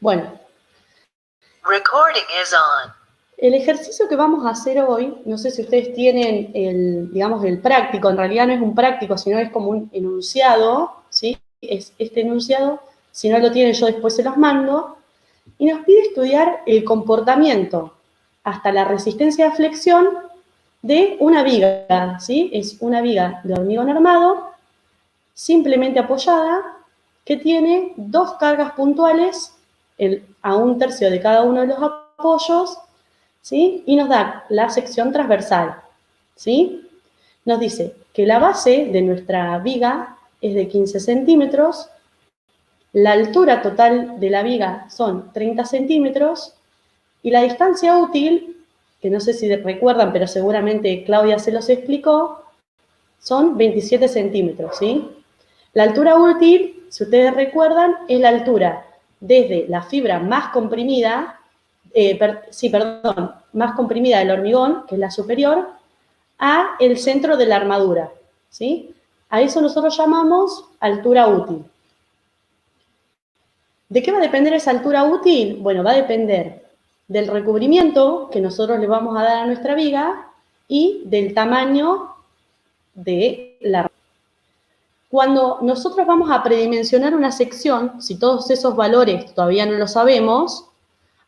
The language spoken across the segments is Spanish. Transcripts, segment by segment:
Bueno. Recording is on. El ejercicio que vamos a hacer hoy, no sé si ustedes tienen el práctico, en realidad no es un práctico, sino es como un enunciado, ¿sí? Es este enunciado, si no lo tienen yo después se los mando, y nos pide estudiar el comportamiento hasta la resistencia de flexión de una viga, ¿sí? Es una viga de hormigón armado, simplemente apoyada, que tiene dos cargas puntuales a 1/3 de cada uno de los apoyos, ¿sí? Y nos da la sección transversal, ¿sí? Nos dice que la base de nuestra viga es de 15 centímetros, la altura total de la viga son 30 centímetros y la distancia útil, que no sé si recuerdan, pero seguramente Claudia se los explicó, son 27 centímetros, ¿sí? La altura útil, si ustedes recuerdan, es la altura desde la fibra más comprimida, más comprimida del hormigón, que es la superior, a el centro de la armadura, ¿sí? A eso nosotros llamamos altura útil. ¿De qué va a depender esa altura útil? Bueno, va a depender del recubrimiento que nosotros le vamos a dar a nuestra viga y del tamaño de la armadura. Cuando nosotros vamos a predimensionar una sección, si todos esos valores todavía no lo sabemos,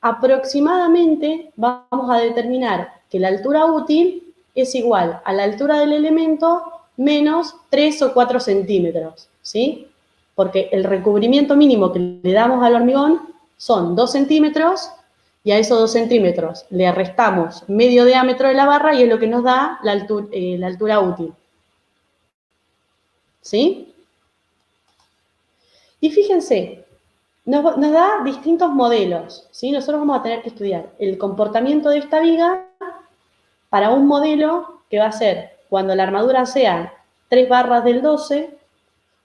aproximadamente vamos a determinar que la altura útil es igual a la altura del elemento menos 3 o 4 centímetros, ¿sí? Porque el recubrimiento mínimo que le damos al hormigón son 2 centímetros y a esos 2 centímetros le restamos medio diámetro de la barra y es lo que nos da la altura útil. ¿Sí? Y fíjense, nos da distintos modelos, ¿sí? Nosotros vamos a tener que estudiar el comportamiento de esta viga para un modelo que va a ser cuando la armadura sea 3 barras del 12,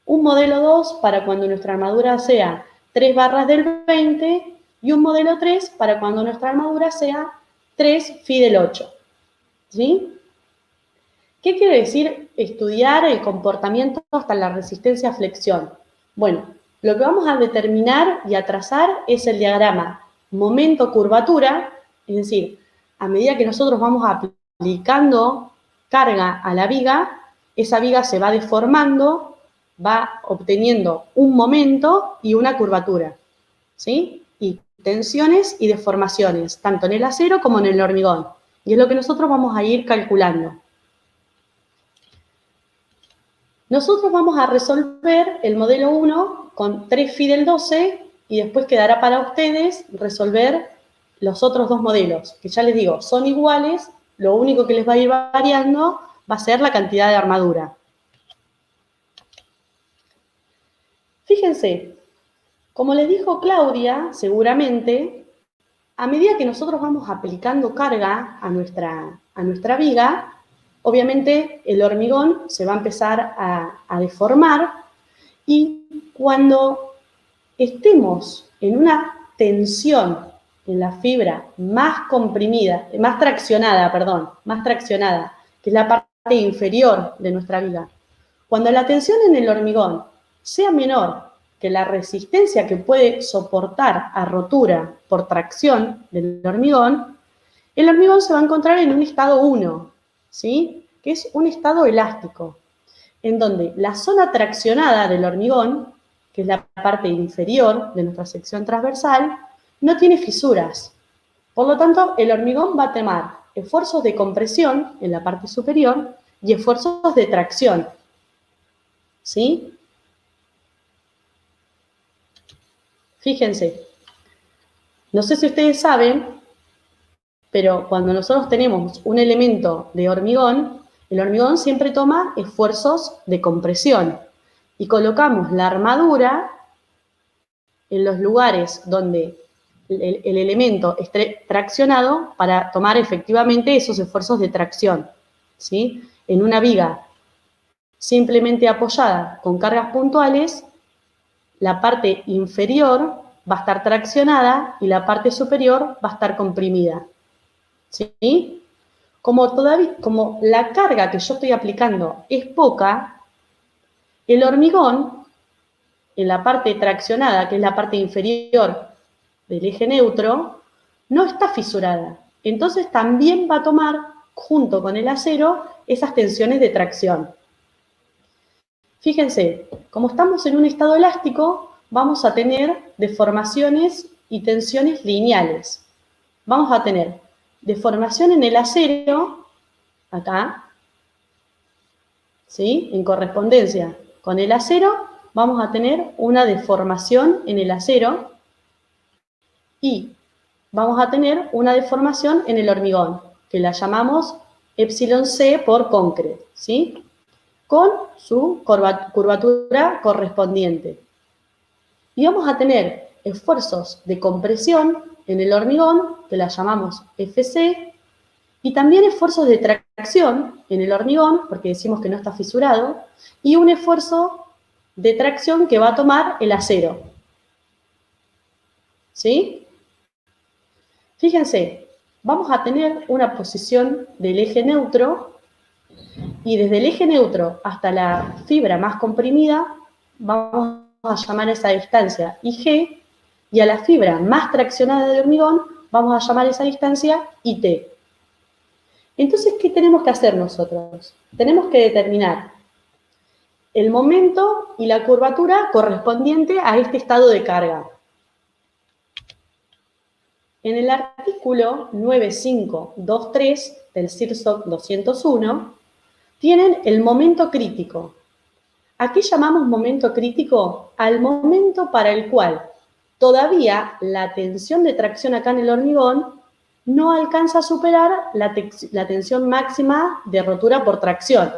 un modelo 2 para cuando nuestra armadura sea 3 barras del 20 y un modelo 3 para cuando nuestra armadura sea 3 phi del 8, ¿sí? ¿Qué quiere decir estudiar el comportamiento hasta la resistencia a flexión? Bueno, lo que vamos a determinar y a trazar es el diagrama momento-curvatura, es decir, a medida que nosotros vamos aplicando carga a la viga, esa viga se va deformando, va obteniendo un momento y una curvatura, ¿sí? Y tensiones y deformaciones, tanto en el acero como en el hormigón. Y es lo que nosotros vamos a ir calculando. Nosotros vamos a resolver el modelo 1 con 3 phi del 12 y después quedará para ustedes resolver los otros dos modelos, que ya les digo, son iguales, lo único que les va a ir variando va a ser la cantidad de armadura. Fíjense, como les dijo Claudia, seguramente, a medida que nosotros vamos aplicando carga a nuestra viga, obviamente el hormigón se va a empezar a deformar y cuando estemos en una tensión en la fibra más comprimida, más traccionada, que es la parte inferior de nuestra viga, cuando la tensión en el hormigón sea menor que la resistencia que puede soportar a rotura por tracción del hormigón, el hormigón se va a encontrar en un estado 1, ¿sí? Que es un estado elástico, en donde la zona traccionada del hormigón, que es la parte inferior de nuestra sección transversal, no tiene fisuras. Por lo tanto, el hormigón va a tomar esfuerzos de compresión en la parte superior y esfuerzos de tracción, ¿sí? Fíjense, no sé si ustedes saben, pero cuando nosotros tenemos un elemento de hormigón, el hormigón siempre toma esfuerzos de compresión y colocamos la armadura en los lugares donde el elemento esté traccionado para tomar efectivamente esos esfuerzos de tracción, ¿sí? En una viga simplemente apoyada con cargas puntuales, la parte inferior va a estar traccionada y la parte superior va a estar comprimida, ¿sí? Como la carga que yo estoy aplicando es poca, el hormigón, en la parte traccionada, que es la parte inferior del eje neutro no está fisurada. Entonces también va a tomar, junto con el acero, esas tensiones de tracción. Fíjense, como estamos en un estado elástico, vamos a tener deformaciones y tensiones lineales. Vamos a tener deformación en el acero, acá, ¿sí? En correspondencia con el acero, vamos a tener una deformación en el acero y vamos a tener una deformación en el hormigón, que la llamamos epsilon C por concreto, ¿sí? Con su curvatura correspondiente. Y vamos a tener esfuerzos de compresión en el hormigón, que la llamamos FC, y también esfuerzos de tracción en el hormigón, porque decimos que no está fisurado, y un esfuerzo de tracción que va a tomar el acero. ¿Sí? Fíjense, vamos a tener una posición del eje neutro, y desde el eje neutro hasta la fibra más comprimida, vamos a llamar esa distancia IG, y a la fibra más traccionada de hormigón, vamos a llamar esa distancia IT. Entonces, ¿qué tenemos que hacer nosotros? Tenemos que determinar el momento y la curvatura correspondiente a este estado de carga. En el artículo 9523 del CIRSOC 201, tienen el momento crítico. ¿A qué llamamos momento crítico? Al momento para el cual todavía la tensión de tracción acá en el hormigón no alcanza a superar la tensión máxima de rotura por tracción.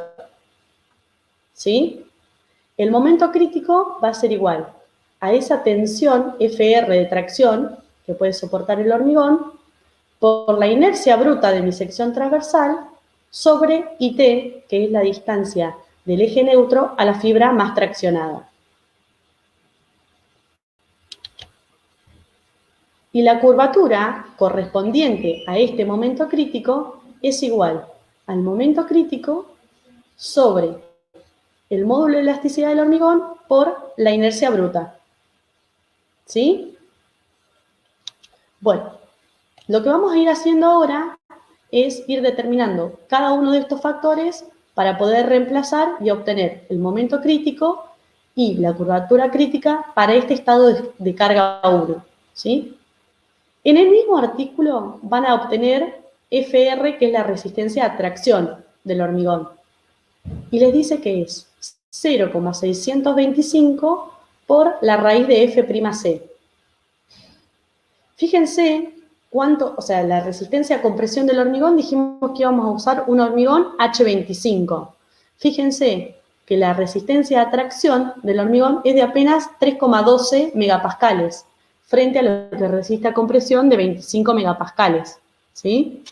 ¿Sí? El momento crítico va a ser igual a esa tensión FR de tracción que puede soportar el hormigón por la inercia bruta de mi sección transversal sobre IT, que es la distancia del eje neutro a la fibra más traccionada. Y la curvatura correspondiente a este momento crítico es igual al momento crítico sobre el módulo de elasticidad del hormigón por la inercia bruta. ¿Sí? Bueno, lo que vamos a ir haciendo ahora es ir determinando cada uno de estos factores para poder reemplazar y obtener el momento crítico y la curvatura crítica para este estado de carga 1. ¿Sí? En el mismo artículo van a obtener FR, que es la resistencia a tracción del hormigón. Y les dice que es 0,625 por la raíz de F'C. Fíjense cuánto, o sea, la resistencia a compresión del hormigón, dijimos que íbamos a usar un hormigón H25. Fíjense que la resistencia a tracción del hormigón es de apenas 3,12 megapascales, frente a lo que resiste a compresión de 25 megapascales. ¿Sí?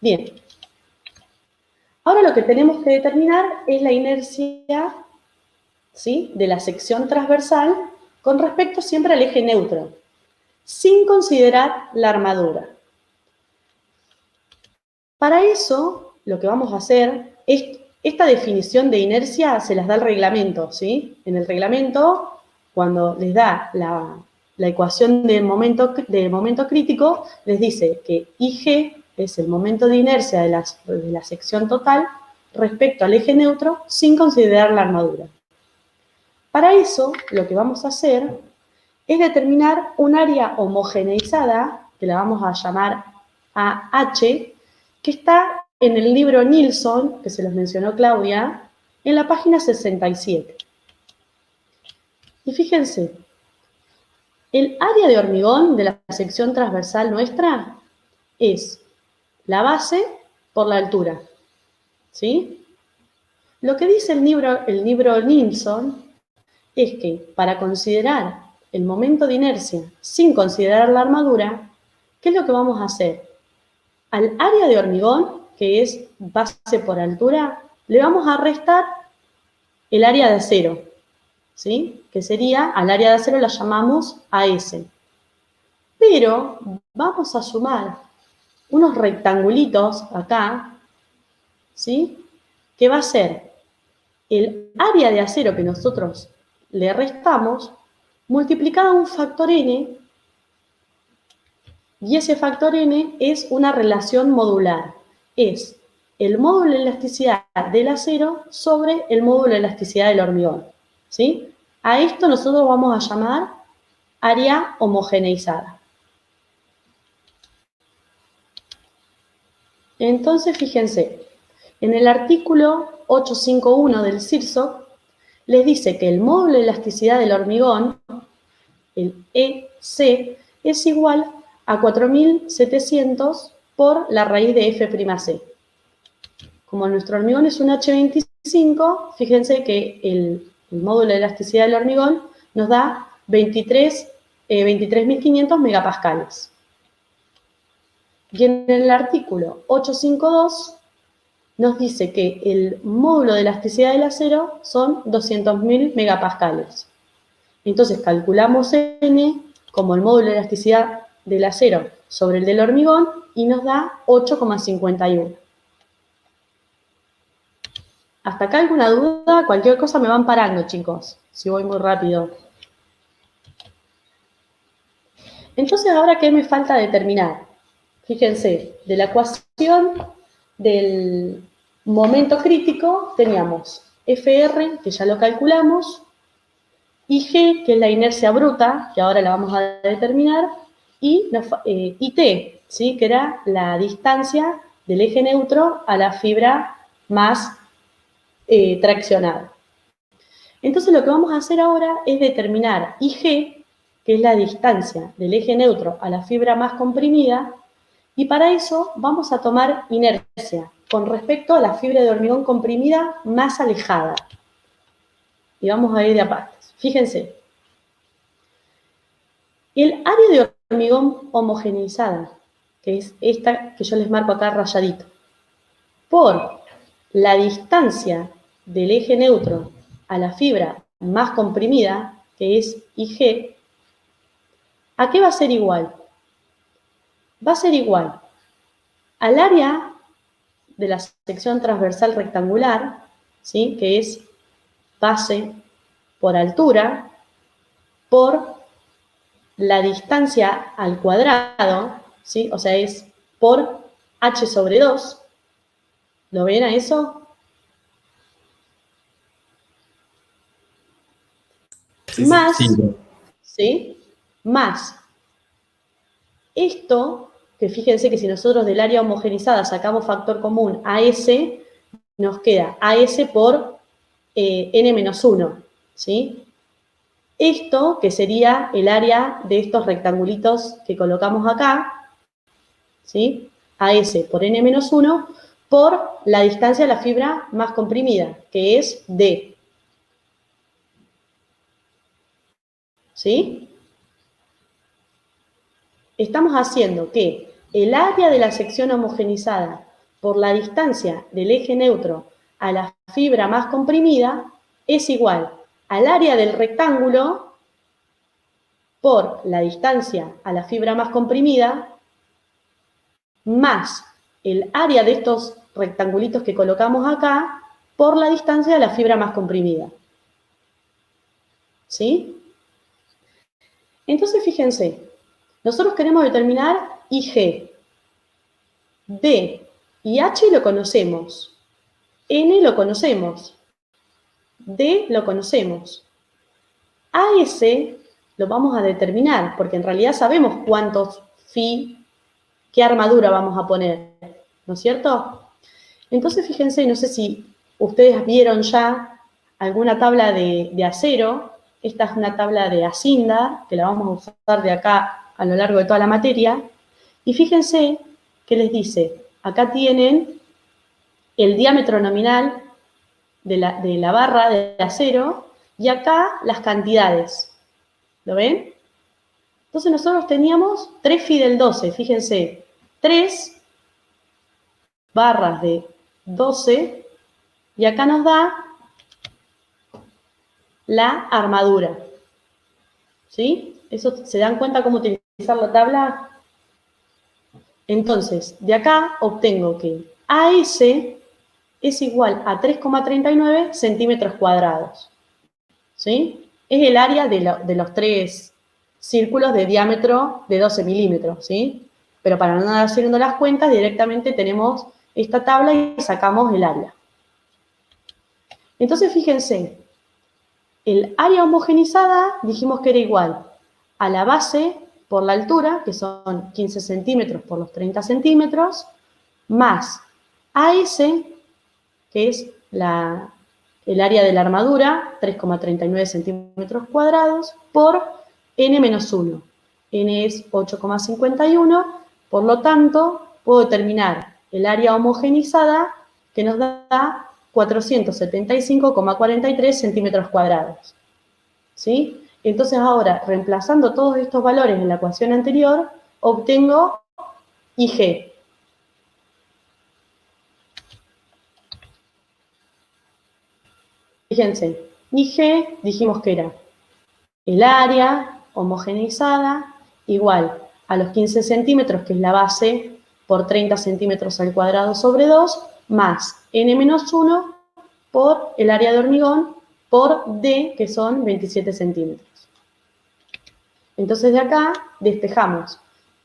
Bien. Ahora lo que tenemos que determinar es la inercia, ¿sí?, de la sección transversal con respecto siempre al eje neutro, sin considerar la armadura. Para eso, lo que vamos a hacer es, esta definición de inercia se las da el reglamento, ¿sí? En el reglamento, cuando les da la ecuación del momento crítico, les dice que IG es el momento de inercia de la sección total respecto al eje neutro sin considerar la armadura. Para eso, lo que vamos a hacer es determinar un área homogeneizada, que la vamos a llamar AH, que está en el libro Nilsson, que se los mencionó Claudia, en la página 67. Y fíjense, el área de hormigón de la sección transversal nuestra es la base por la altura, ¿sí? Lo que dice el libro Nilsson es que para considerar el momento de inercia sin considerar la armadura, ¿qué es lo que vamos a hacer? Al área de hormigón, que es base por altura, le vamos a restar el área de acero, ¿sí? Que sería, al área de acero la llamamos AS. Pero vamos a sumar unos rectangulitos acá, ¿sí? Que va a ser el área de acero que nosotros le restamos multiplicada a un factor n, y ese factor n es una relación modular. Es el módulo de elasticidad del acero sobre el módulo de elasticidad del hormigón, ¿sí? A esto nosotros vamos a llamar área homogeneizada. Entonces, fíjense, en el artículo 851 del CIRSOC les dice que el módulo de elasticidad del hormigón, el EC, es igual a 4700 por la raíz de F'C. Como nuestro hormigón es un H25, fíjense que el módulo de elasticidad del hormigón nos da 23.500 megapascales. Y en el artículo 852 nos dice que el módulo de elasticidad del acero son 200.000 megapascales. Entonces calculamos N como el módulo de elasticidad del acero sobre el del hormigón y nos da 8,51. ¿Hasta acá alguna duda? Cualquier cosa me van parando, chicos, si voy muy rápido. Entonces, ¿ahora qué me falta determinar? Fíjense, de la ecuación del momento crítico teníamos FR, que ya lo calculamos, IG, que es la inercia bruta, que ahora la vamos a determinar, y IT, ¿sí? Que era la distancia del eje neutro a la fibra más traccionada. Entonces lo que vamos a hacer ahora es determinar IG, que es la distancia del eje neutro a la fibra más comprimida, y para eso vamos a tomar inercia con respecto a la fibra de hormigón comprimida más alejada. Y vamos a ir de a partes. Fíjense. El área de hormigón homogeneizada, que es esta que yo les marco acá rayadito, por la distancia del eje neutro a la fibra más comprimida, que es IG, ¿a qué va a ser igual? Va a ser igual al área de la sección transversal rectangular, ¿sí? Que es base por altura, por la distancia al cuadrado, ¿sí? O sea, es por h sobre 2. ¿Lo ven a eso? Sí, Más, sí. ¿sí? Más esto, que fíjense que si nosotros del área homogenizada sacamos factor común AS, nos queda AS por N-1, ¿sí? Esto, que sería el área de estos rectangulitos que colocamos acá, ¿sí? AS por N-1 por la distancia de la fibra más comprimida, que es D. ¿Sí? Estamos haciendo que el área de la sección homogeneizada por la distancia del eje neutro a la fibra más comprimida es igual al área del rectángulo por la distancia a la fibra más comprimida más el área de estos rectangulitos que colocamos acá por la distancia de la fibra más comprimida. ¿Sí? Entonces, fíjense, nosotros queremos determinar IG. D y H lo conocemos. N lo conocemos. D lo conocemos. AS lo vamos a determinar, porque en realidad sabemos cuántos phi, qué armadura vamos a poner, ¿no es cierto? Entonces, fíjense, no sé si ustedes vieron ya alguna tabla de acero. Esta es una tabla de Acinda, que la vamos a usar de acá a lo largo de toda la materia. Y fíjense que les dice, acá tienen el diámetro nominal de la barra de acero y acá las cantidades. ¿Lo ven? Entonces nosotros teníamos 3 phi del 12, fíjense, 3 barras de 12 y acá nos da la armadura. ¿Sí? ¿Eso se dan cuenta cómo utilizar la tabla? Entonces, de acá obtengo que AS es igual a 3,39 centímetros cuadrados. ¿Sí? es el área de los 3 círculos de diámetro de 12 milímetros, ¿sí? Pero para no andar haciendo las cuentas, directamente tenemos esta tabla y sacamos el área. Entonces, fíjense, el área homogenizada dijimos que era igual a la base por la altura, que son 15 centímetros por los 30 centímetros, más AS, que es el área de la armadura, 3,39 centímetros cuadrados, por n-1. N es 8,51, por lo tanto, puedo determinar el área homogenizada, que nos da 475,43 centímetros cuadrados. ¿Sí? Entonces ahora, reemplazando todos estos valores en la ecuación anterior, obtengo IG. Fíjense, IG dijimos que era el área homogeneizada igual a los 15 centímetros, que es la base, por 30 centímetros al cuadrado sobre 2, más n-1 por el área de hormigón por D, que son 27 centímetros. Entonces de acá despejamos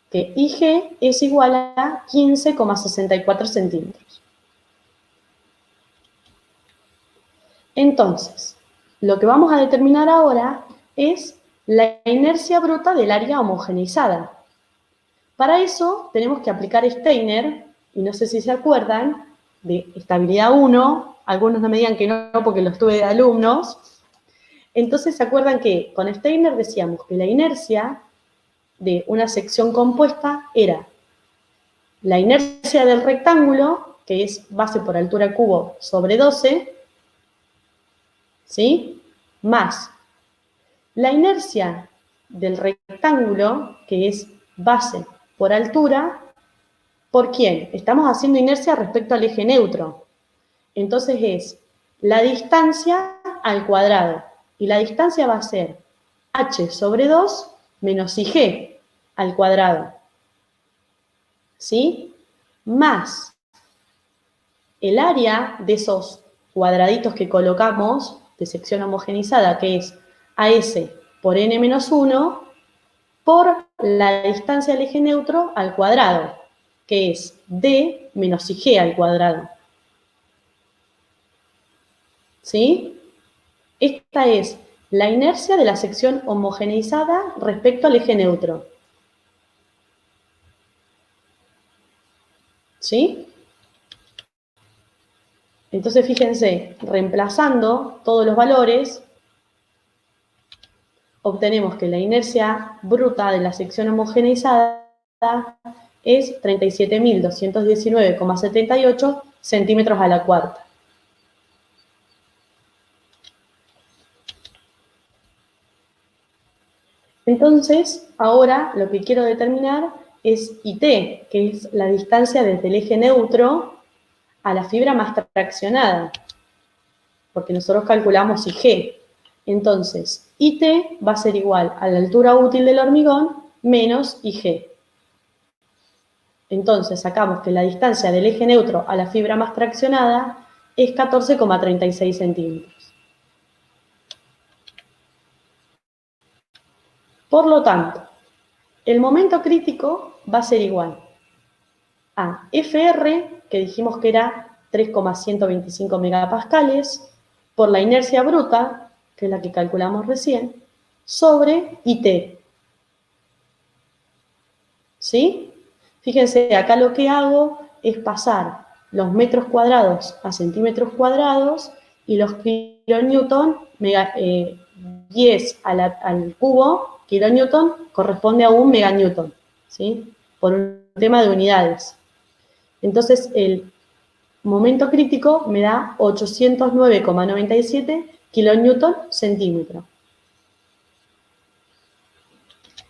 que IG es igual a 15,64 centímetros. Entonces, lo que vamos a determinar ahora es la inercia bruta del área homogeneizada. Para eso tenemos que aplicar Steiner, y no sé si se acuerdan, de estabilidad 1, algunos no me digan que no porque los tuve de alumnos. Entonces se acuerdan que con Steiner decíamos que la inercia de una sección compuesta era la inercia del rectángulo, que es base por altura cubo sobre 12, ¿sí? Más la inercia del rectángulo, que es base por altura, ¿por quién? Estamos haciendo inercia respecto al eje neutro. Entonces es la distancia al cuadrado. Y la distancia va a ser h sobre 2 menos IG al cuadrado. ¿Sí? Más el área de esos cuadraditos que colocamos de sección homogenizada, que es AS por n-1, por la distancia del eje neutro al cuadrado, que es D menos IG al cuadrado. ¿Sí? Esta es la inercia de la sección homogeneizada respecto al eje neutro. ¿Sí? Entonces, fíjense, reemplazando todos los valores, obtenemos que la inercia bruta de la sección homogeneizada es 37.219,78 centímetros a la cuarta. Entonces, ahora lo que quiero determinar es IT, que es la distancia desde el eje neutro a la fibra más traccionada, porque nosotros calculamos IG. Entonces, IT va a ser igual a la altura útil del hormigón menos IG. Entonces, sacamos que la distancia del eje neutro a la fibra más traccionada es 14,36 centímetros. Por lo tanto, el momento crítico va a ser igual a FR, que dijimos que era 3,125 megapascales, por la inercia bruta, que es la que calculamos recién, sobre IT. ¿Sí? Fíjense, acá lo que hago es pasar los metros cuadrados a centímetros cuadrados y los kilonewton, 10 al cubo, kilonewton, corresponde a un meganewton, ¿sí? Por un tema de unidades. Entonces, el momento crítico me da 809,97 kilonewton centímetro.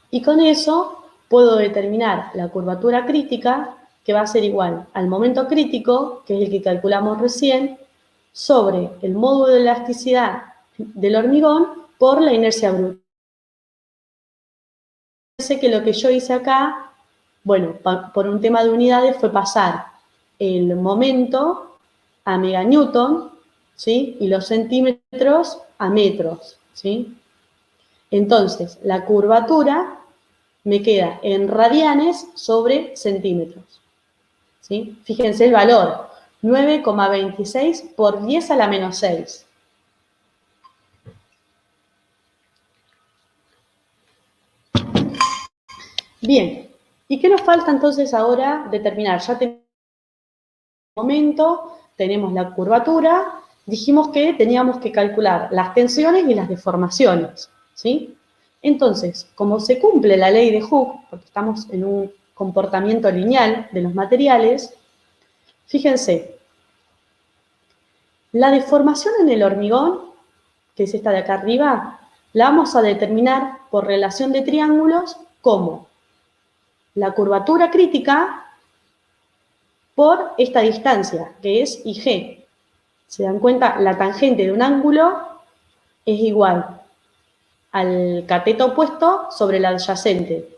Y con eso puedo determinar la curvatura crítica, que va a ser igual al momento crítico, que es el que calculamos recién, sobre el módulo de elasticidad del hormigón por la inercia bruta. Sé que lo que yo hice acá, bueno, por un tema de unidades, fue pasar el momento a meganewton, ¿sí? Y los centímetros a metros, ¿sí? Entonces, la curvatura me queda en radianes sobre centímetros. ¿Sí? Fíjense el valor, 9,26 por 10 a la menos 6. Bien, ¿y qué nos falta entonces ahora determinar? Ya tenemos el momento, tenemos la curvatura, dijimos que teníamos que calcular las tensiones y las deformaciones, ¿sí? Entonces, como se cumple la ley de Hooke, porque estamos en un comportamiento lineal de los materiales, fíjense, la deformación en el hormigón, que es esta de acá arriba, la vamos a determinar por relación de triángulos como la curvatura crítica por esta distancia, que es IG. ¿Se dan cuenta? La tangente de un ángulo es igual al cateto opuesto sobre el adyacente.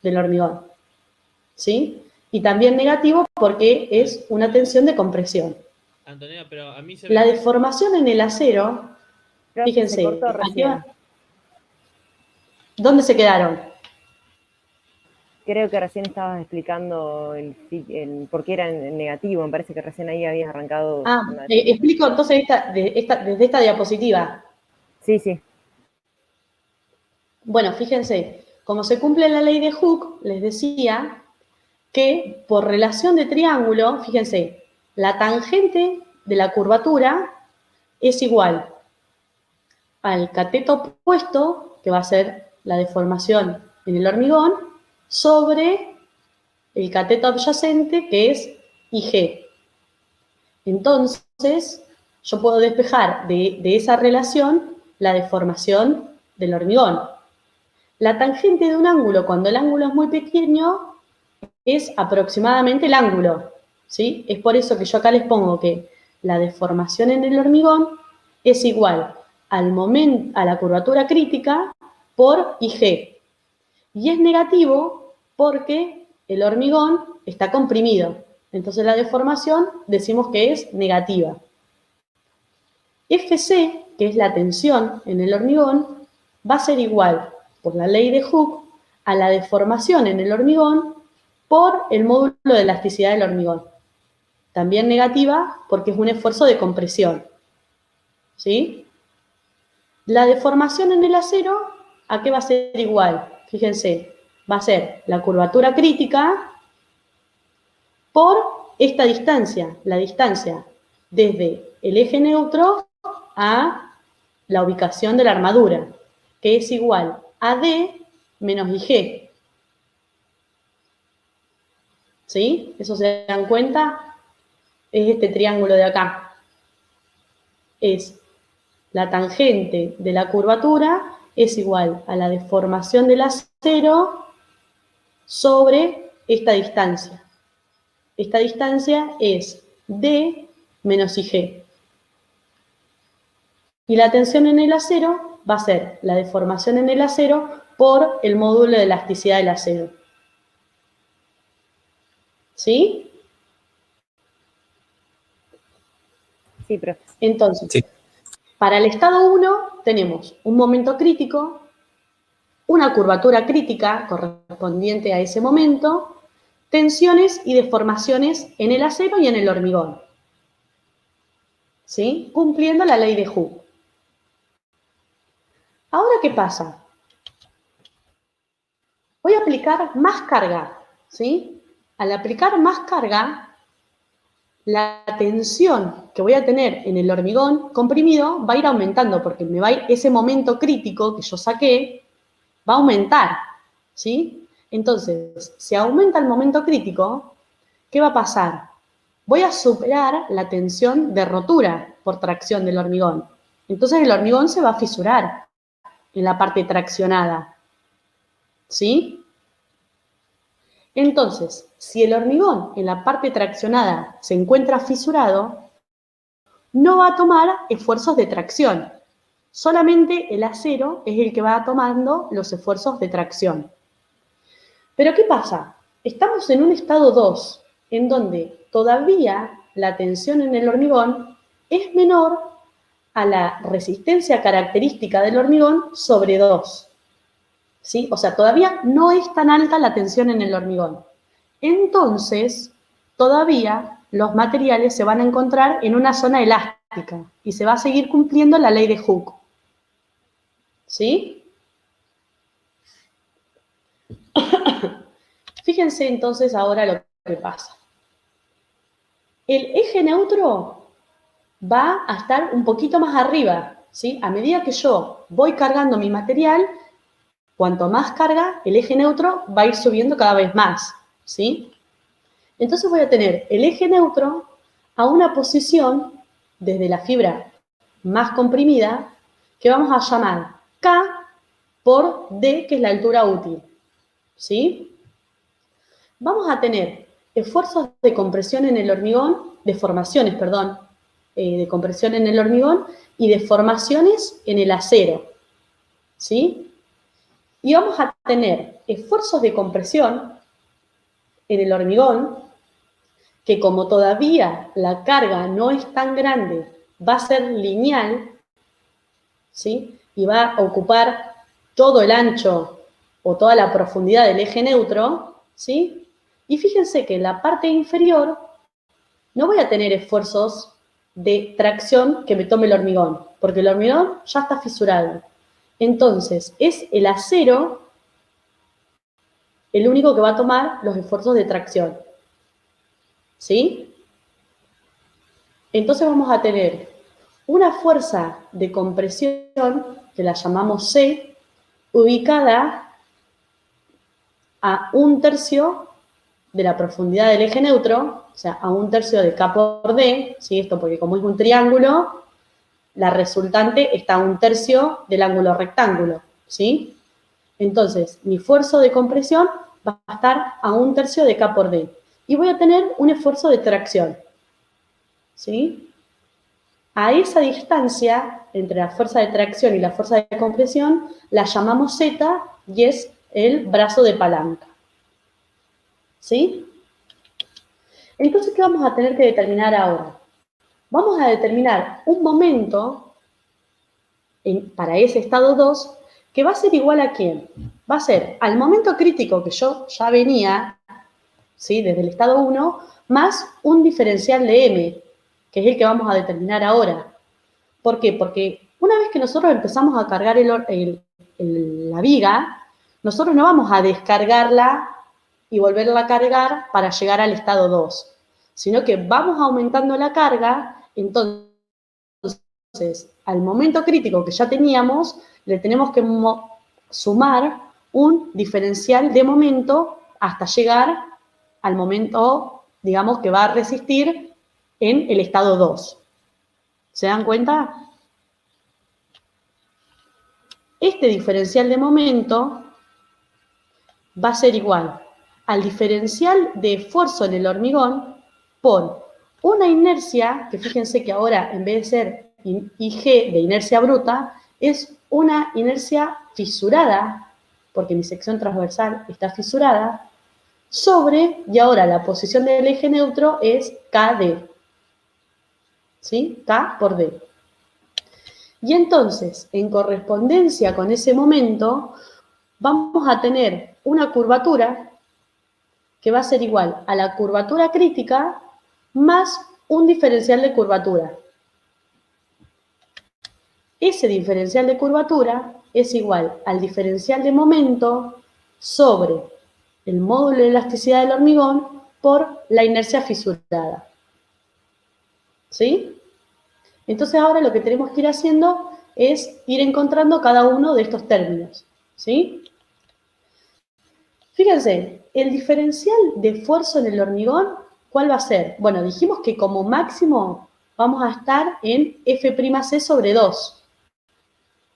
Del hormigón, ¿sí? Y también negativo porque es una tensión de compresión. Antonella, pero a mí se La me... deformación en el acero, Profe, fíjense, se cortó aquí recién. va- ¿dónde se quedaron? Creo que recién estabas explicando por qué era en negativo. Me parece que recién ahí habías arrancado. Explico entonces desde esta diapositiva. Sí, sí. Bueno, fíjense, como se cumple la ley de Hooke, les decía que por relación de triángulo, fíjense, la tangente de la curvatura es igual al cateto opuesto, que va a ser la deformación en el hormigón, sobre el cateto adyacente, que es IG. Entonces, yo puedo despejar de esa relación la deformación del hormigón. La tangente de un ángulo, cuando el ángulo es muy pequeño, es aproximadamente el ángulo, ¿sí? Es por eso que yo acá les pongo que la deformación en el hormigón es igual a la curvatura crítica por IG. Y es negativo porque el hormigón está comprimido. Entonces la deformación decimos que es negativa. FC, que es la tensión en el hormigón, va a ser igual, por la ley de Hooke, a la deformación en el hormigón por el módulo de elasticidad del hormigón. También negativa porque es un esfuerzo de compresión. ¿Sí? La deformación en el acero, ¿a qué va a ser igual? Fíjense, va a ser la curvatura crítica por esta distancia, la distancia desde el eje neutro a la ubicación de la armadura, que es igual a D menos IG. ¿Sí? ¿Eso se dan cuenta? Es este triángulo de acá. Es la tangente de la curvatura es igual a la deformación del acero sobre esta distancia. Esta distancia es D menos IG. Y la tensión en el acero va a ser la deformación en el acero por el módulo de elasticidad del acero. ¿Sí? Sí, profe. Entonces, Sí. para el estado 1 tenemos un momento crítico, una curvatura crítica correspondiente a ese momento, tensiones y deformaciones en el acero y en el hormigón. ¿Sí? Cumpliendo la ley de Hooke. Ahora, ¿qué pasa? Voy a aplicar más carga, ¿sí? Al aplicar más carga, la tensión que voy a tener en el hormigón comprimido va a ir aumentando, porque ese momento crítico que yo saqué va a aumentar, ¿sí? Entonces, si aumenta el momento crítico, ¿qué va a pasar? voy a superar la tensión de rotura por tracción del hormigón. Entonces el hormigón se va a fisurar en la parte traccionada. ¿Sí? Entonces, si el hormigón en la parte traccionada se encuentra fisurado, no va a tomar esfuerzos de tracción. Solamente el acero es el que va tomando los esfuerzos de tracción. Pero ¿qué pasa? Estamos en un estado 2, en donde todavía la tensión en el hormigón es menor a la resistencia característica del hormigón sobre 2. ¿Sí? O sea, todavía no es tan alta la tensión en el hormigón. Entonces, todavía los materiales se van a encontrar en una zona elástica y se va a seguir cumpliendo la ley de Hooke. ¿Sí? Fíjense entonces ahora lo que pasa. El eje neutro va a estar un poquito más arriba, ¿sí? A medida que yo voy cargando mi material, cuanto más carga, el eje neutro va a ir subiendo cada vez más, ¿sí? Entonces voy a tener el eje neutro a una posición desde la fibra más comprimida que vamos a llamar K por D, que es la altura útil, ¿sí? Vamos a tener esfuerzos de compresión en el hormigón, deformaciones, perdón, de compresión en el hormigón y deformaciones en el acero, ¿sí? Y vamos a tener esfuerzos de compresión en el hormigón, que como todavía la carga no es tan grande, va a ser lineal, ¿sí? Y va a ocupar todo el ancho o toda la profundidad del eje neutro, ¿sí? Y fíjense que en la parte inferior no voy a tener esfuerzos de tracción que me tome el hormigón, porque el hormigón ya está fisurado. Entonces, es el acero el único que va a tomar los esfuerzos de tracción. ¿Sí? Entonces vamos a tener una fuerza de compresión, que la llamamos C, ubicada a 1/3 de la profundidad del eje neutro, o sea, a 1/3 de K por D, ¿sí? Esto porque como es un triángulo, la resultante está a 1/3 del ángulo rectángulo, ¿sí? Entonces, mi esfuerzo de compresión va a estar a 1/3 de K por D. Y voy a tener un esfuerzo de tracción, ¿sí? A esa distancia, entre la fuerza de tracción y la fuerza de compresión, la llamamos Z y es el brazo de palanca, ¿sí? Entonces, ¿qué vamos a tener que determinar ahora? Vamos a determinar un momento para ese estado 2 que va a ser igual a ¿quién? Va a ser al momento crítico que yo ya venía, ¿sí? Desde el estado 1, más un diferencial de M, que es el que vamos a determinar ahora. ¿Por qué? Porque una vez que nosotros empezamos a cargar la viga, nosotros no vamos a descargarla y volverla a cargar para llegar al estado 2, sino que vamos aumentando la carga, entonces al momento crítico que ya teníamos, le tenemos que sumar un diferencial de momento hasta llegar al momento, digamos, que va a resistir en el estado 2. ¿Se dan cuenta? Este diferencial de momento va a ser igual al diferencial de esfuerzo en el hormigón por una inercia, que fíjense que ahora en vez de ser IG de inercia bruta, es una inercia fisurada, porque mi sección transversal está fisurada, sobre, y ahora la posición del eje neutro es KD, ¿sí? K por D. Y entonces, en correspondencia con ese momento, vamos a tener una curvatura que va a ser igual a la curvatura crítica más un diferencial de curvatura. Ese diferencial de curvatura es igual al diferencial de momento sobre el módulo de elasticidad del hormigón por la inercia fisurada. ¿Sí? Entonces ahora lo que tenemos que ir haciendo es ir encontrando cada uno de estos términos. ¿Sí? Fíjense, el diferencial de esfuerzo en el hormigón ¿cuál va a ser? Bueno, dijimos que como máximo vamos a estar en F'C sobre 2.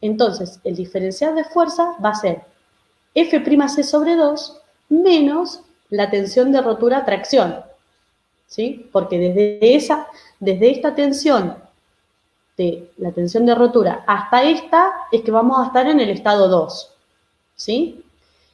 Entonces, el diferencial de fuerza va a ser F'C sobre 2 menos la tensión de rotura-tracción, ¿sí? Porque desde esta tensión, de la tensión de rotura hasta esta, es que vamos a estar en el estado 2, ¿sí?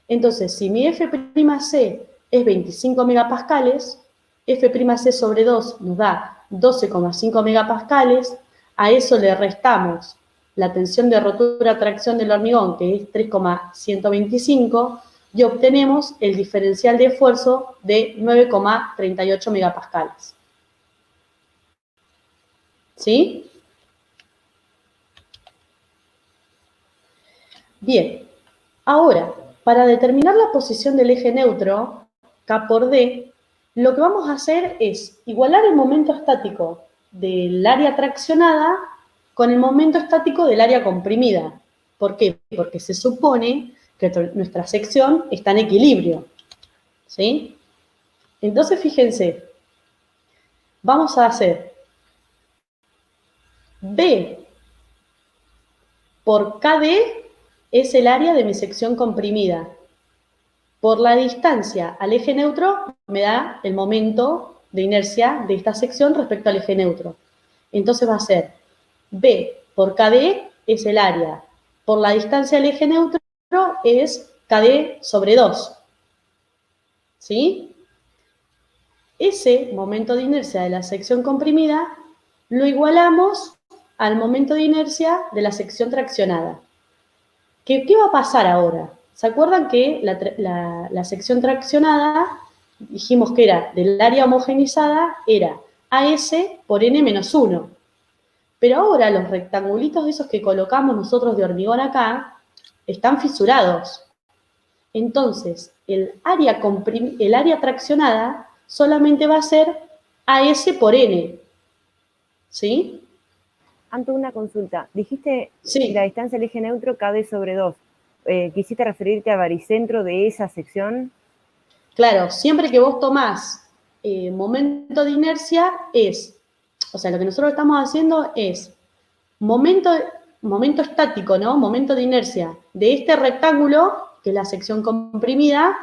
Entonces, si mi F'C es 25 megapascales, F'C sobre 2 nos da 12,5 megapascales, a eso le restamos la tensión de rotura-tracción del hormigón, que es 3,125, y obtenemos el diferencial de esfuerzo de 9,38 megapascales. ¿Sí? Bien, ahora, para determinar la posición del eje neutro, K por D, lo que vamos a hacer es igualar el momento estático del área traccionada con el momento estático del área comprimida. ¿Por qué? Porque se supone que nuestra sección está en equilibrio, ¿sí? Entonces, fíjense, vamos a hacer B por KD es el área de mi sección comprimida. Por la distancia al eje neutro me da el momento de inercia de esta sección respecto al eje neutro. Entonces va a ser B por KD es el área. Por la distancia al eje neutro es KD sobre 2. ¿Sí? Ese momento de inercia de la sección comprimida lo igualamos al momento de inercia de la sección traccionada. ¿Qué va a pasar ahora? ¿Se acuerdan que la sección traccionada, dijimos que era del área homogeneizada, era AS por N menos 1? Pero ahora los rectangulitos esos que colocamos nosotros de hormigón acá, están fisurados. Entonces, el área traccionada solamente va a ser AS por N. ¿Sí? Anto, una consulta. Dijiste Sí. la distancia del eje neutro KD sobre 2. ¿Quisiste referirte a baricentro de esa sección? Claro, siempre que vos tomás momento de inercia o sea, lo que nosotros estamos haciendo es momento estático, ¿no? Momento de inercia de este rectángulo, que es la sección comprimida,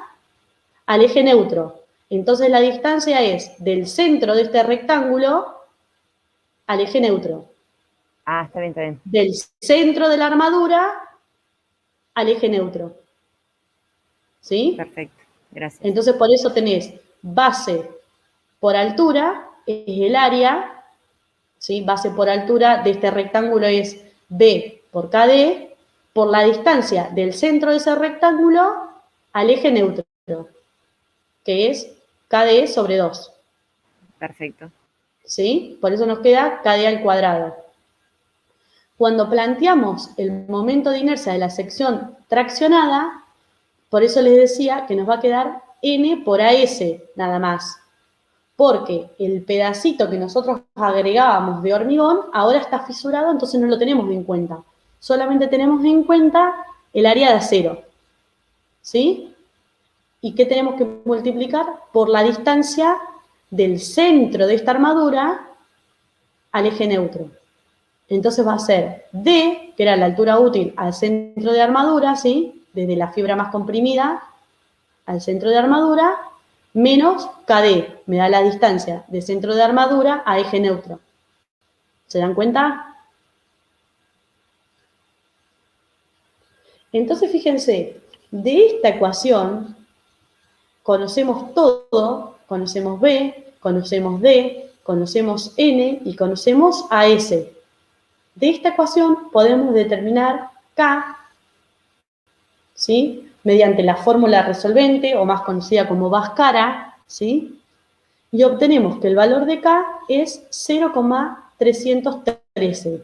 al eje neutro. Entonces la distancia es del centro de este rectángulo al eje neutro. Ah, está bien, está bien. Del centro de la armadura al eje neutro. ¿Sí? Perfecto, gracias. Entonces por eso tenés base por altura, es el área, ¿sí? Base por altura de este rectángulo es B por KD, por la distancia del centro de ese rectángulo al eje neutro, que es KD sobre 2. Perfecto. ¿Sí? Por eso nos queda KD al cuadrado. Cuando planteamos el momento de inercia de la sección traccionada, por eso les decía que nos va a quedar N por AS, nada más. Porque el pedacito que nosotros agregábamos de hormigón ahora está fisurado, entonces no lo tenemos en cuenta. Solamente tenemos en cuenta el área de acero. ¿Sí? ¿Y qué tenemos que multiplicar? Por la distancia del centro de esta armadura al eje neutro. Entonces va a ser D, que era la altura útil al centro de armadura, ¿sí? Desde la fibra más comprimida al centro de armadura, menos KD, me da la distancia de centro de armadura a eje neutro. ¿Se dan cuenta? Entonces, fíjense, de esta ecuación conocemos todo, conocemos B, conocemos D, conocemos N y conocemos AS. De esta ecuación podemos determinar K, ¿sí? Mediante la fórmula resolvente, o más conocida como Bhaskara, ¿sí? Y obtenemos que el valor de K es 0,313.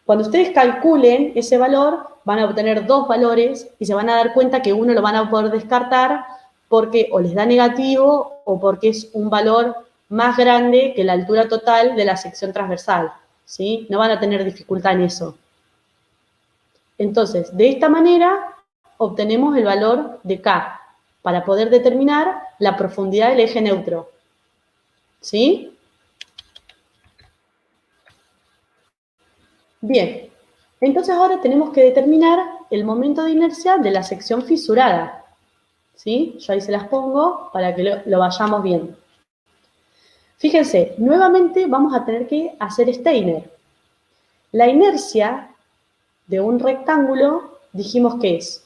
Cuando ustedes calculen ese valor, van a obtener dos valores y se van a dar cuenta que uno lo van a poder descartar porque o les da negativo o porque es un valor más grande que la altura total de la sección transversal, ¿sí? No van a tener dificultad en eso. Entonces, de esta manera obtenemos el valor de K para poder determinar la profundidad del eje neutro. ¿Sí? Bien, entonces ahora tenemos que determinar el momento de inercia de la sección fisurada. ¿Sí? Yo ahí se las pongo para que lo vayamos viendo. Fíjense, nuevamente vamos a tener que hacer Steiner. La inercia de un rectángulo dijimos que es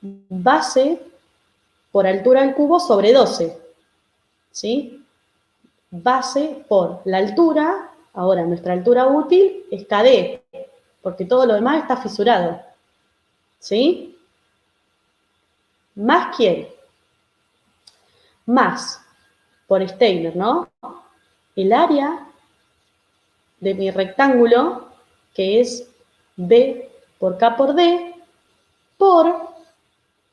base por altura al cubo sobre 12. ¿Sí? Base por la altura, ahora nuestra altura útil es KD, porque todo lo demás está fisurado. ¿Sí? ¿Más quién? Más, por Steiner, ¿no? El área de mi rectángulo, que es B por K por D, por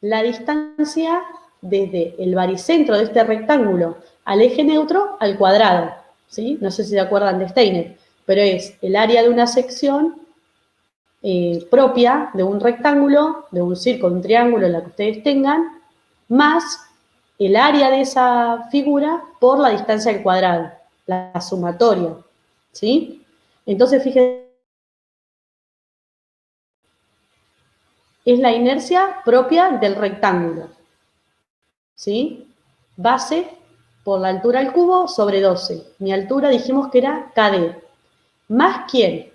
la distancia desde el baricentro de este rectángulo al eje neutro al cuadrado. ¿Sí? No sé si se acuerdan de Steiner, pero es el área de una sección propia de un rectángulo, de un círculo, un triángulo, la que ustedes tengan, más el área de esa figura por la distancia al cuadrado, la sumatoria. ¿Sí? Entonces, fíjense, es la inercia propia del rectángulo. ¿Sí? Base por la altura al cubo sobre 12. Mi altura dijimos que era KD. ¿Más quién?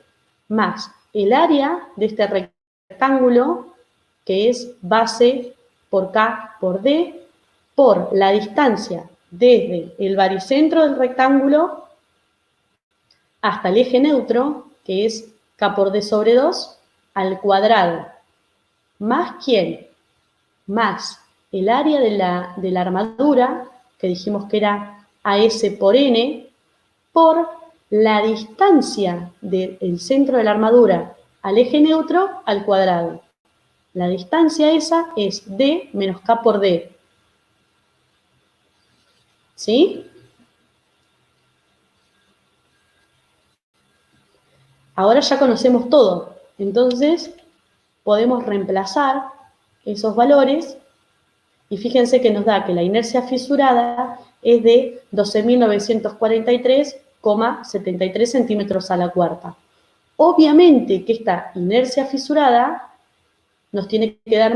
Más el área de este rectángulo, que es base por K por D, por la distancia desde el baricentro del rectángulo hasta el eje neutro, que es K por D sobre 2, al cuadrado. ¿Más quién? Más el área de la armadura, que dijimos que era AS por N, por la distancia del centro de la armadura al eje neutro al cuadrado. La distancia esa es D menos K por D. ¿Sí? Ahora ya conocemos todo. Entonces, podemos reemplazar esos valores y fíjense que nos da que la inercia fisurada es de 12.943,73 centímetros a la cuarta. Obviamente que esta inercia fisurada nos tiene que dar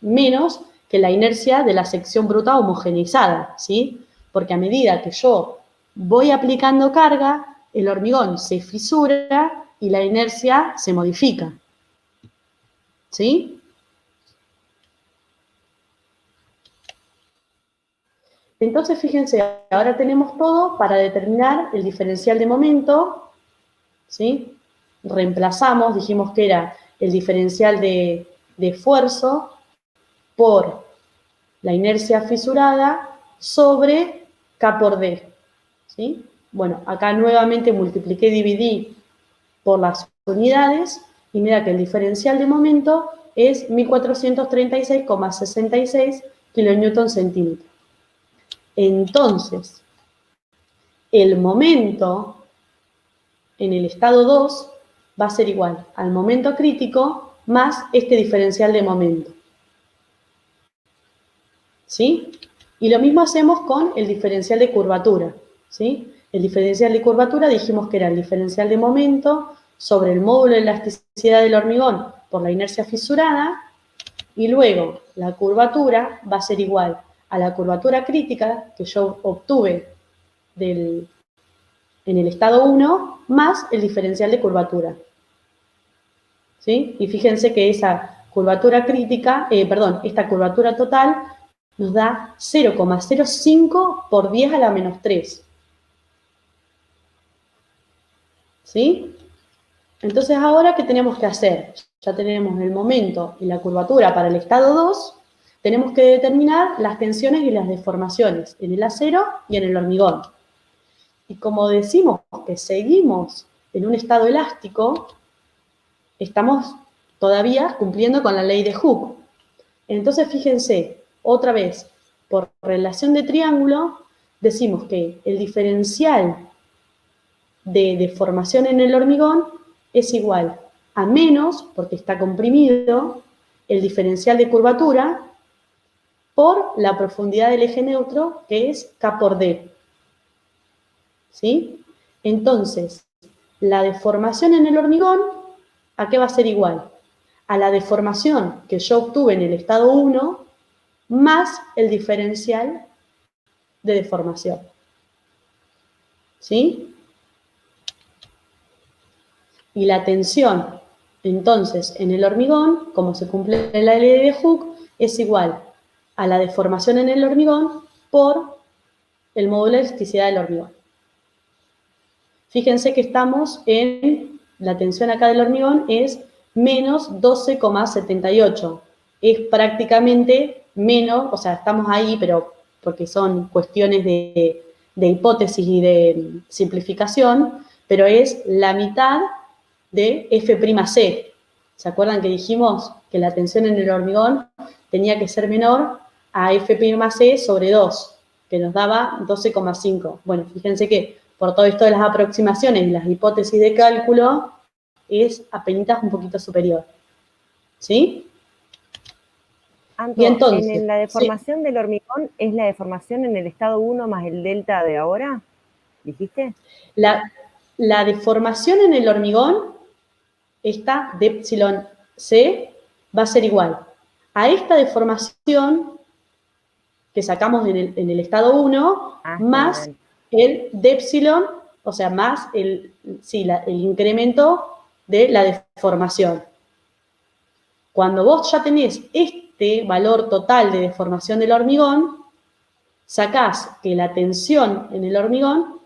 menos que la inercia de la sección bruta homogeneizada, ¿sí? Porque a medida que yo voy aplicando carga, el hormigón se fisura y la inercia se modifica. ¿Sí? Entonces, fíjense, ahora tenemos todo para determinar el diferencial de momento, ¿sí? Reemplazamos, dijimos que era el diferencial de esfuerzo por la inercia fisurada sobre K por D, ¿sí? Bueno, acá nuevamente multipliqué y dividí por las unidades y me da que el diferencial de momento es 1436,66 kilonewton centímetro. Entonces, el momento en el estado 2 va a ser igual al momento crítico más este diferencial de momento. ¿Sí? Y lo mismo hacemos con el diferencial de curvatura. ¿Sí? El diferencial de curvatura dijimos que era el diferencial de momento sobre el módulo de elasticidad del hormigón por la inercia fisurada, y luego la curvatura va a ser igual a la curvatura crítica que yo obtuve en el estado 1 más el diferencial de curvatura. ¿Sí? Y fíjense que esa curvatura crítica, esta curvatura total nos da 0,05 por 10 a la menos 3. ¿Sí? Entonces, ahora, ¿qué tenemos que hacer? Ya tenemos el momento y la curvatura para el estado 2, tenemos que determinar las tensiones y las deformaciones en el acero y en el hormigón. Y como decimos que seguimos en un estado elástico, estamos todavía cumpliendo con la ley de Hooke. Entonces, fíjense, otra vez, por relación de triángulo, decimos que el diferencial de deformación en el hormigón es igual a menos, porque está comprimido, el diferencial de curvatura por la profundidad del eje neutro, que es K por D. ¿sí? Entonces, la deformación en el hormigón, ¿a qué va a ser igual? A la deformación que yo obtuve en el estado 1 más el diferencial de deformación. ¿Sí? Y la tensión, entonces, en el hormigón, como se cumple la ley de Hooke, es igual a la deformación en el hormigón por el módulo de elasticidad del hormigón. Fíjense que estamos en, la tensión acá del hormigón es menos 12,78. Es prácticamente menos, o sea, estamos ahí, pero porque son cuestiones de hipótesis y de simplificación, pero es la mitad de F'C. ¿Se acuerdan que dijimos que la tensión en el hormigón tenía que ser menor a F'C sobre 2, que nos daba 12,5? Bueno, fíjense que por todo esto de las aproximaciones y las hipótesis de cálculo, es apenas un poquito superior. ¿Sí? Anto, Y entonces, la deformación del hormigón es la deformación en el estado 1 más el delta de ahora, ¿dijiste? La deformación en el hormigón, esta de epsilon C, va a ser igual a esta deformación que sacamos en el estado 1, más el de epsilon, o sea, más el incremento de la deformación. Cuando vos ya tenés este valor total de deformación del hormigón, sacás que la tensión en el hormigón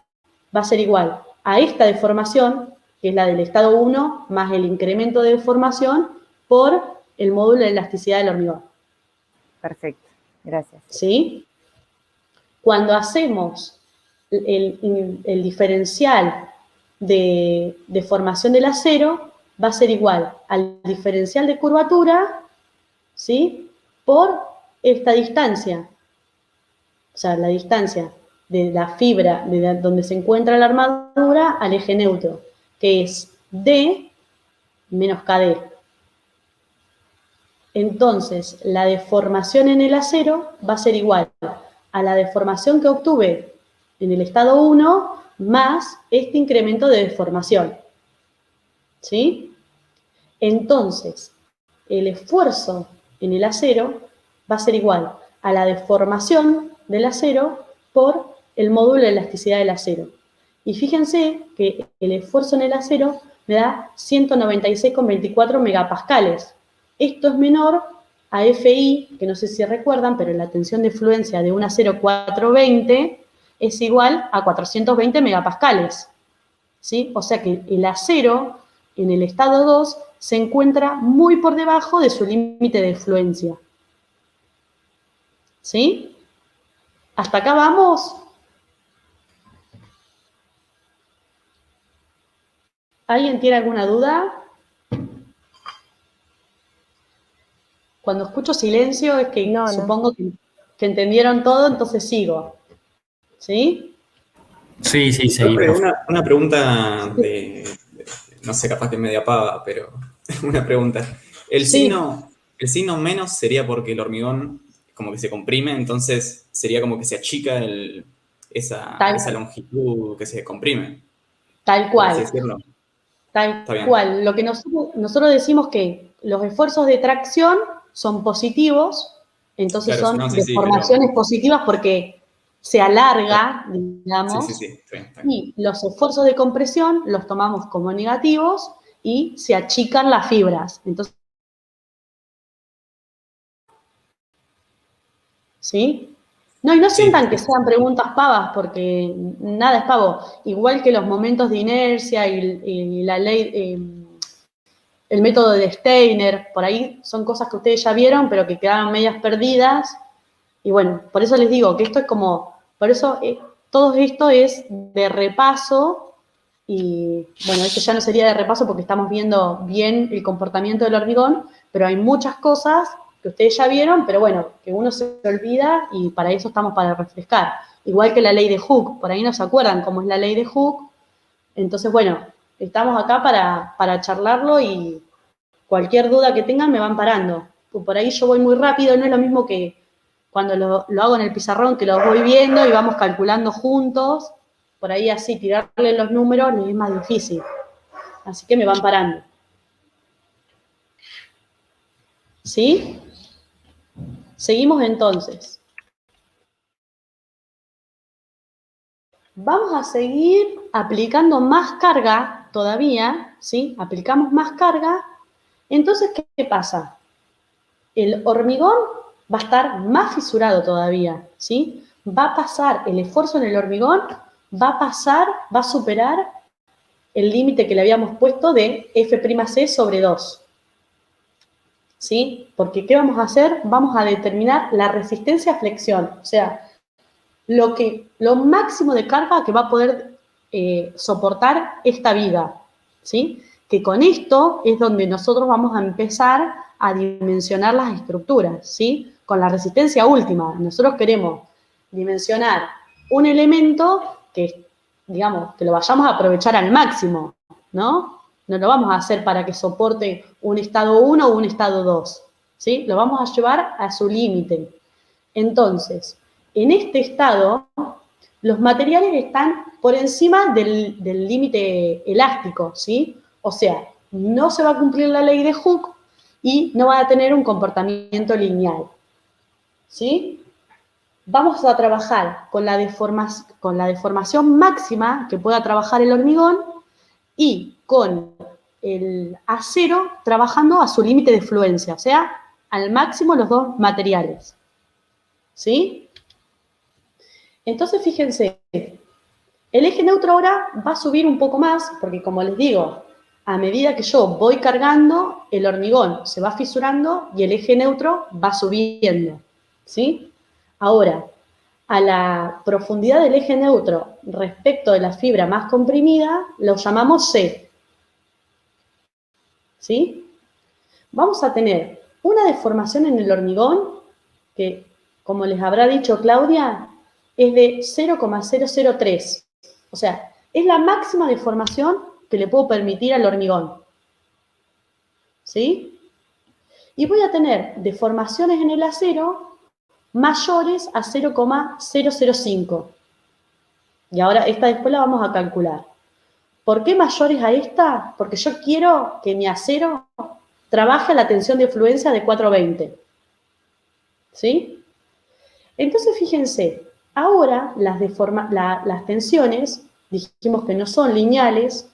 va a ser igual a esta deformación, que es la del estado 1, más el incremento de deformación por el módulo de elasticidad del hormigón. Perfecto, gracias. ¿Sí? Cuando hacemos el diferencial de deformación del acero, va a ser igual al diferencial de curvatura, ¿sí? Por esta distancia. O sea, la distancia de la fibra de donde se encuentra la armadura al eje neutro, que es D menos KD. Entonces, la deformación en el acero va a ser igual a la deformación que obtuve en el estado 1 más este incremento de deformación. ¿Sí? Entonces, el esfuerzo en el acero va a ser igual a la deformación del acero por el módulo de elasticidad del acero. Y fíjense que el esfuerzo en el acero me da 196,24 megapascales. Esto es menor a FI, que no sé si recuerdan, pero la tensión de fluencia de un acero 420 es igual a 420 megapascales. ¿Sí? O sea que el acero en el estado 2 se encuentra muy por debajo de su límite de fluencia. ¿Sí? ¿Hasta acá vamos? ¿Alguien tiene alguna duda? Cuando escucho silencio es que supongo que entendieron todo, entonces sigo. ¿Sí? Sí, seguimos. Una pregunta no sé, capaz que media pava, pero una pregunta. El signo menos sería porque el hormigón como que se comprime, entonces sería como que se achica esa longitud que se comprime. Tal cual. Por así decirlo. Tal cual. Lo que nosotros decimos que los esfuerzos de tracción son positivos, entonces claro, son deformaciones positivas porque se alarga, digamos, sí. Y los esfuerzos de compresión los tomamos como negativos y se achican las fibras. Entonces, ¿sí? No, y no sientan que sean preguntas pavas, porque nada es pavo. Igual que los momentos de inercia y la ley, el método de Steiner, por ahí son cosas que ustedes ya vieron, pero que quedaron medias perdidas. Y bueno, por eso les digo que esto es como, por eso todo esto es de repaso. Y bueno, esto ya no sería de repaso porque estamos viendo bien el comportamiento del hormigón, pero hay muchas cosas que ustedes ya vieron, pero bueno, que uno se olvida y para eso estamos para refrescar. Igual que la ley de Hooke, por ahí no se acuerdan cómo es la ley de Hooke. Entonces, bueno, estamos acá para charlarlo y cualquier duda que tengan me van parando. Por ahí yo voy muy rápido, no es lo mismo que cuando lo hago en el pizarrón, que lo voy viendo y vamos calculando juntos. por ahí así tirarle los números les es más difícil. Así que me van parando. ¿Sí? Seguimos entonces. Vamos a seguir aplicando más carga todavía, ¿sí? Aplicamos más carga. Entonces, ¿qué pasa? El hormigón va a estar más fisurado todavía, ¿sí? Va a pasar, el esfuerzo en el hormigón va a superar el límite que le habíamos puesto de F'C sobre 2. ¿Sí? Porque, ¿qué vamos a hacer? Vamos a determinar la resistencia a flexión, o sea, lo máximo de carga que va a poder soportar esta viga, ¿sí? Que con esto es donde nosotros vamos a empezar a dimensionar las estructuras, ¿sí? Con la resistencia última. Nosotros queremos dimensionar un elemento que, digamos, que lo vayamos a aprovechar al máximo, ¿no? No lo vamos a hacer para que soporte un estado 1 o un estado 2, ¿sí? Lo vamos a llevar a su límite. Entonces, en este estado, los materiales están por encima del límite elástico, ¿sí? O sea, no se va a cumplir la ley de Hooke y no va a tener un comportamiento lineal, ¿sí? Vamos a trabajar con la deformación máxima que pueda trabajar el hormigón y con el acero trabajando a su límite de fluencia, o sea, al máximo los dos materiales, ¿sí? Entonces, fíjense, el eje neutro ahora va a subir un poco más, porque como les digo, a medida que yo voy cargando, el hormigón se va fisurando y el eje neutro va subiendo, ¿sí? Ahora, a la profundidad del eje neutro respecto de la fibra más comprimida, lo llamamos C, ¿sí? Vamos a tener una deformación en el hormigón que, como les habrá dicho Claudia, es de 0,003. O sea, es la máxima deformación que le puedo permitir al hormigón. ¿Sí? Y voy a tener deformaciones en el acero mayores a 0,005. Y ahora esta después la vamos a calcular. ¿Por qué mayores a esta? Porque yo quiero que mi acero trabaje a la tensión de fluencia de 420. ¿Sí? Entonces, fíjense, ahora las tensiones, dijimos que no son lineales.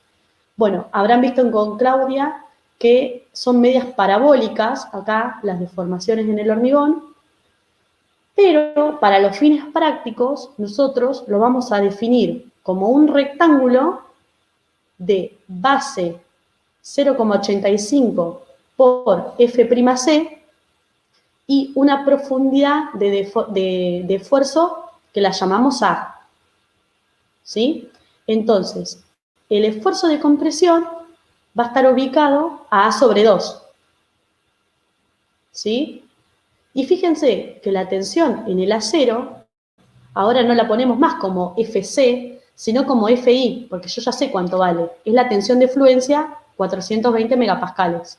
Bueno, habrán visto con Claudia que son medias parabólicas, acá las deformaciones en el hormigón, pero para los fines prácticos nosotros lo vamos a definir como un rectángulo de base 0,85 por F'C y una profundidad de esfuerzo que la llamamos A. ¿Sí? Entonces, el esfuerzo de compresión va a estar ubicado a A sobre 2. ¿Sí? Y fíjense que la tensión en el acero, ahora no la ponemos más como FC, sino como FI, porque yo ya sé cuánto vale. Es la tensión de fluencia 420 megapascales.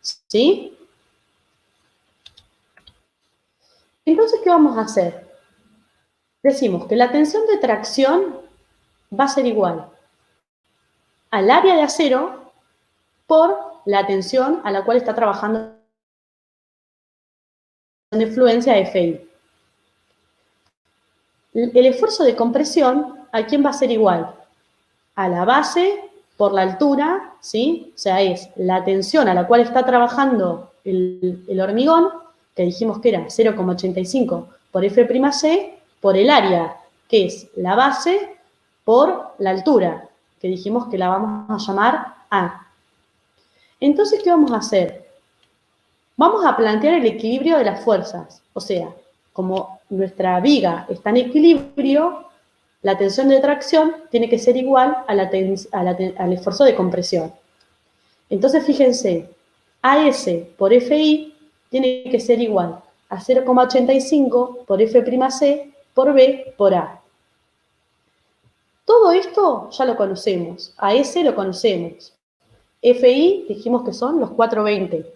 ¿Sí? Entonces, ¿qué vamos a hacer? Decimos que la tensión de tracción va a ser igual al área de acero por la tensión a la cual está trabajando de fluencia FI. El esfuerzo de compresión, ¿a quién va a ser igual? A la base por la altura, ¿sí? O sea, es la tensión a la cual está trabajando el hormigón, que dijimos que era 0,85 por F'C, por el área, que es la base, por la altura, que dijimos que la vamos a llamar A. Entonces, ¿qué vamos a hacer? Vamos a plantear el equilibrio de las fuerzas. O sea, como nuestra viga está en equilibrio, la tensión de tracción tiene que ser igual al esfuerzo de compresión. Entonces, fíjense, AS por FI tiene que ser igual a 0,85 por F'C por B por A. Todo esto ya lo conocemos. AS lo conocemos. FI dijimos que son los 420.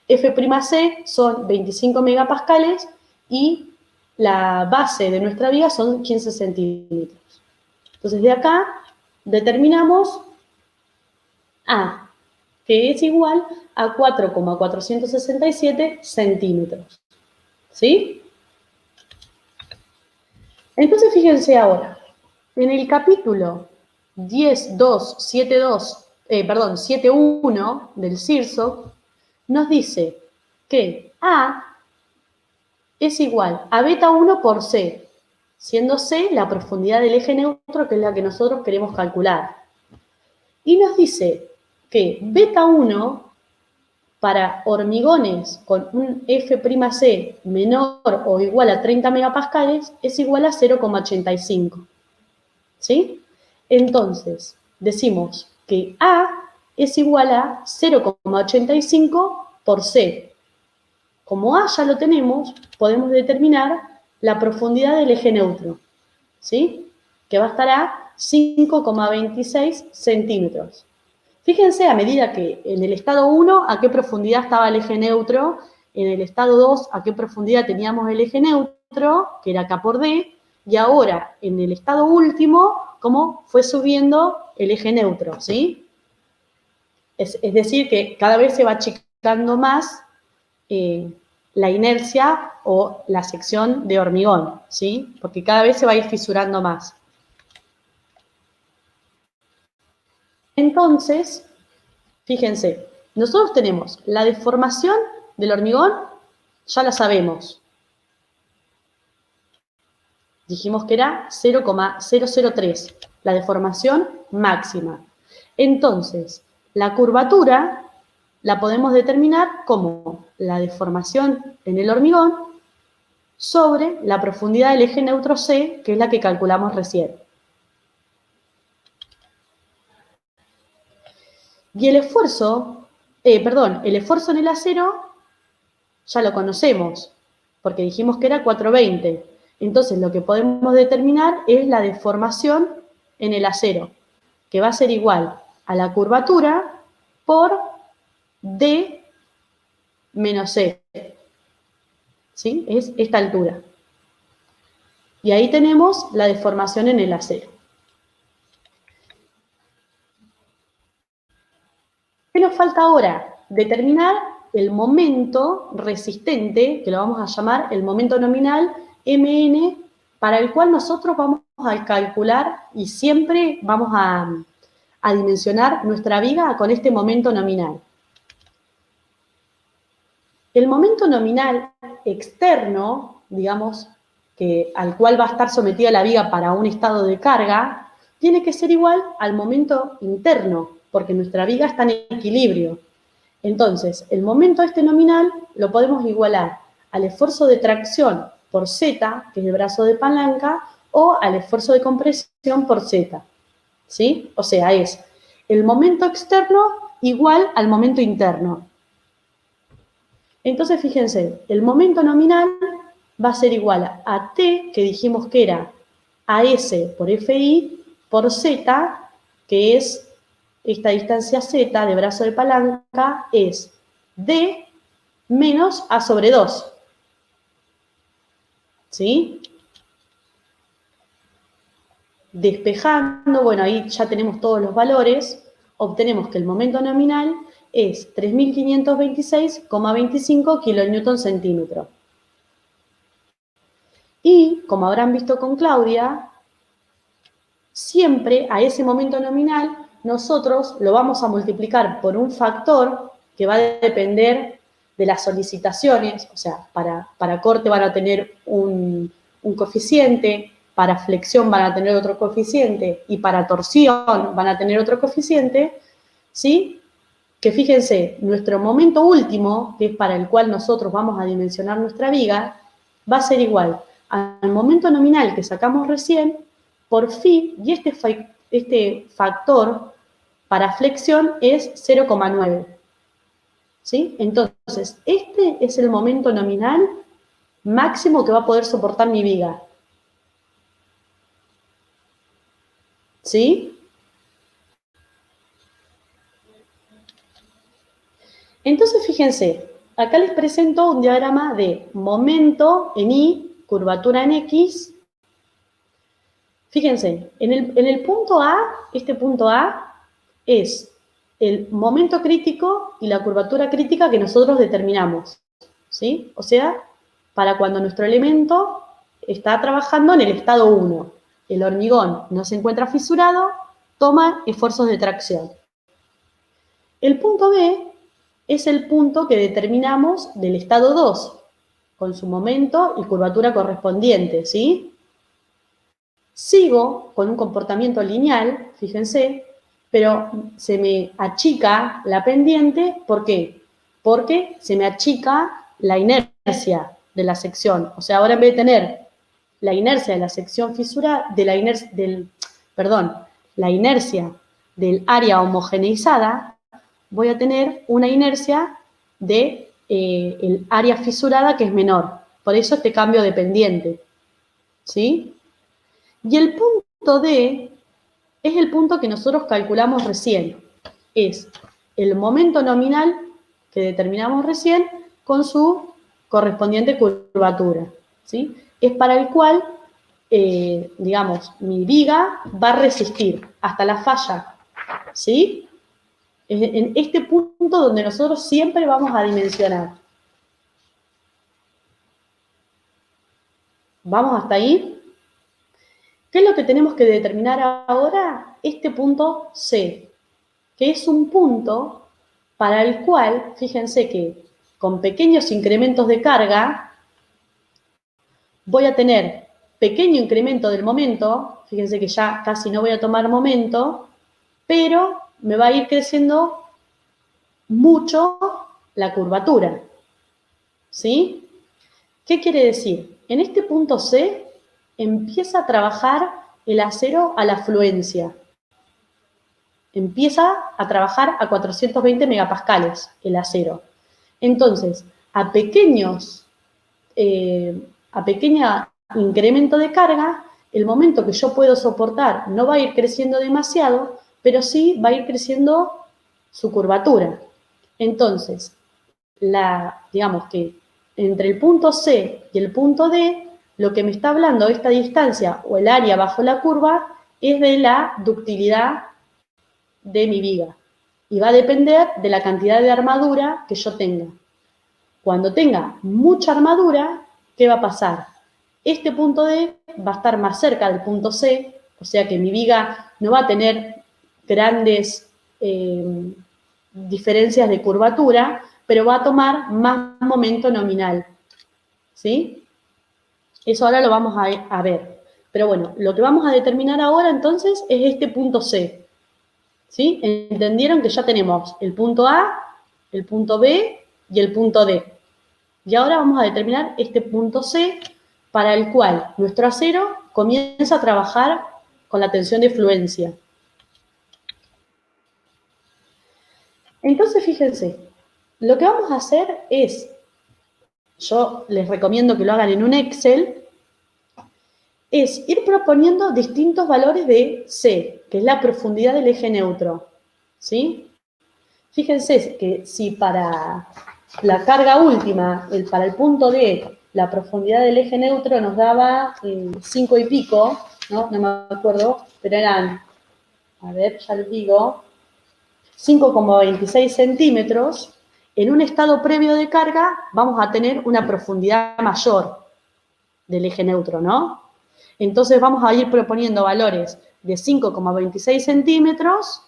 F'C son 25 megapascales y la base de nuestra viga son 15 centímetros. Entonces, de acá determinamos A, que es igual a 4,467 centímetros. ¿Sí? Entonces, fíjense ahora, en el capítulo 7.1 del CIRSO, nos dice que A es igual a beta 1 por C, siendo C la profundidad del eje neutro, que es la que nosotros queremos calcular. Y nos dice que beta 1 para hormigones con un F'C menor o igual a 30 megapascales es igual a 0,85. ¿Sí? Entonces, decimos que A es igual a 0,85 por C. Como A ya lo tenemos, podemos determinar la profundidad del eje neutro, ¿sí? Que va a estar a 5,26 centímetros. Fíjense, a medida que en el estado 1, a qué profundidad estaba el eje neutro, en el estado 2, a qué profundidad teníamos el eje neutro, que era K por D, y ahora, en el estado último, cómo fue subiendo el eje neutro, ¿sí? Es decir, que cada vez se va achicando más la inercia o la sección de hormigón, ¿sí? Porque cada vez se va a ir fisurando más. Entonces, fíjense, nosotros tenemos la deformación del hormigón, ya la sabemos. Dijimos que era 0,003, la deformación máxima. Entonces, la curvatura la podemos determinar como la deformación en el hormigón sobre la profundidad del eje neutro C, que es la que calculamos recién. Y el esfuerzo en el acero ya lo conocemos, porque dijimos que era 420. Entonces, lo que podemos determinar es la deformación en el acero, que va a ser igual a la curvatura por D menos C. ¿Sí? Es esta altura. Y ahí tenemos la deformación en el acero. ¿Qué nos falta ahora? Determinar el momento resistente, que lo vamos a llamar el momento nominal Mn, para el cual nosotros vamos a calcular y siempre vamos a dimensionar nuestra viga con este momento nominal. El momento nominal externo, digamos, al cual va a estar sometida la viga para un estado de carga, tiene que ser igual al momento interno, porque nuestra viga está en equilibrio. Entonces, el momento nominal lo podemos igualar al esfuerzo de tracción por Z, que es el brazo de palanca, o al esfuerzo de compresión por Z. ¿Sí? O sea, es el momento externo igual al momento interno. Entonces, fíjense, el momento nominal va a ser igual a T, que dijimos que era AS por FI, por Z, que es esta distancia Z de brazo de palanca, es D menos A sobre 2. ¿Sí? Despejando, bueno, ahí ya tenemos todos los valores, obtenemos que el momento nominal es 3.526,25 kilonewton centímetro. Y, como habrán visto con Claudia, siempre a ese momento nominal nosotros lo vamos a multiplicar por un factor que va a depender de las solicitaciones, o sea, para corte van a tener un coeficiente, para flexión van a tener otro coeficiente y para torsión van a tener otro coeficiente, ¿sí? Que fíjense, nuestro momento último, que es para el cual nosotros vamos a dimensionar nuestra viga, va a ser igual al momento nominal que sacamos recién por phi, y este factor para flexión es 0,9. ¿Sí? Entonces, este es el momento nominal máximo que va a poder soportar mi viga. ¿Sí? Entonces, fíjense, acá les presento un diagrama de momento en I curvatura en X. Fíjense, en el punto A, este punto A es el momento crítico y la curvatura crítica que nosotros determinamos, ¿sí? O sea, para cuando nuestro elemento está trabajando en el estado 1. El hormigón no se encuentra fisurado, toma esfuerzos de tracción. El punto B es el punto que determinamos del estado 2, con su momento y curvatura correspondiente, ¿sí? Sigo con un comportamiento lineal, fíjense, pero se me achica la pendiente, ¿por qué? Porque se me achica la inercia de la sección. O sea, ahora en vez de tener la inercia de la sección fisurada, la inercia del área homogeneizada, voy a tener una inercia de el área fisurada que es menor. Por eso este cambio de pendiente, ¿sí? Y el punto D es el punto que nosotros calculamos recién. Es el momento nominal que determinamos recién con su correspondiente curvatura, ¿sí? Es para el cual, digamos, mi viga va a resistir hasta la falla, ¿sí? Es en este punto donde nosotros siempre vamos a dimensionar. ¿Vamos hasta ahí? ¿Qué es lo que tenemos que determinar ahora? Este punto C, que es un punto para el cual, fíjense que con pequeños incrementos de carga, voy a tener pequeño incremento del momento, fíjense que ya casi no voy a tomar momento, pero me va a ir creciendo mucho la curvatura, ¿sí? ¿Qué quiere decir? En este punto C empieza a trabajar el acero a la fluencia. Empieza a trabajar a 420 megapascales el acero. Entonces, a pequeño incremento de carga, el momento que yo puedo soportar no va a ir creciendo demasiado, pero sí va a ir creciendo su curvatura. Entonces, digamos que entre el punto C y el punto D, lo que me está hablando esta distancia o el área bajo la curva es de la ductilidad de mi viga. Y va a depender de la cantidad de armadura que yo tenga. Cuando tenga mucha armadura, ¿qué va a pasar? Este punto D va a estar más cerca del punto C, o sea que mi viga no va a tener grandes diferencias de curvatura, pero va a tomar más momento nominal, ¿sí? Eso ahora lo vamos a ver. Pero bueno, lo que vamos a determinar ahora entonces es este punto C, ¿sí? Entendieron que ya tenemos el punto A, el punto B y el punto D. Y ahora vamos a determinar este punto C para el cual nuestro acero comienza a trabajar con la tensión de fluencia. Entonces, fíjense, lo que vamos a hacer es, yo les recomiendo que lo hagan en un Excel, es ir proponiendo distintos valores de C, que es la profundidad del eje neutro, ¿sí? Fíjense que si para la carga última, para el punto D, la profundidad del eje neutro nos daba 5 y pico, ¿no? No me acuerdo, pero eran, a ver, ya les digo, 5,26 centímetros, en un estado previo de carga vamos a tener una profundidad mayor del eje neutro, ¿no? Entonces vamos a ir proponiendo valores de 5,26 centímetros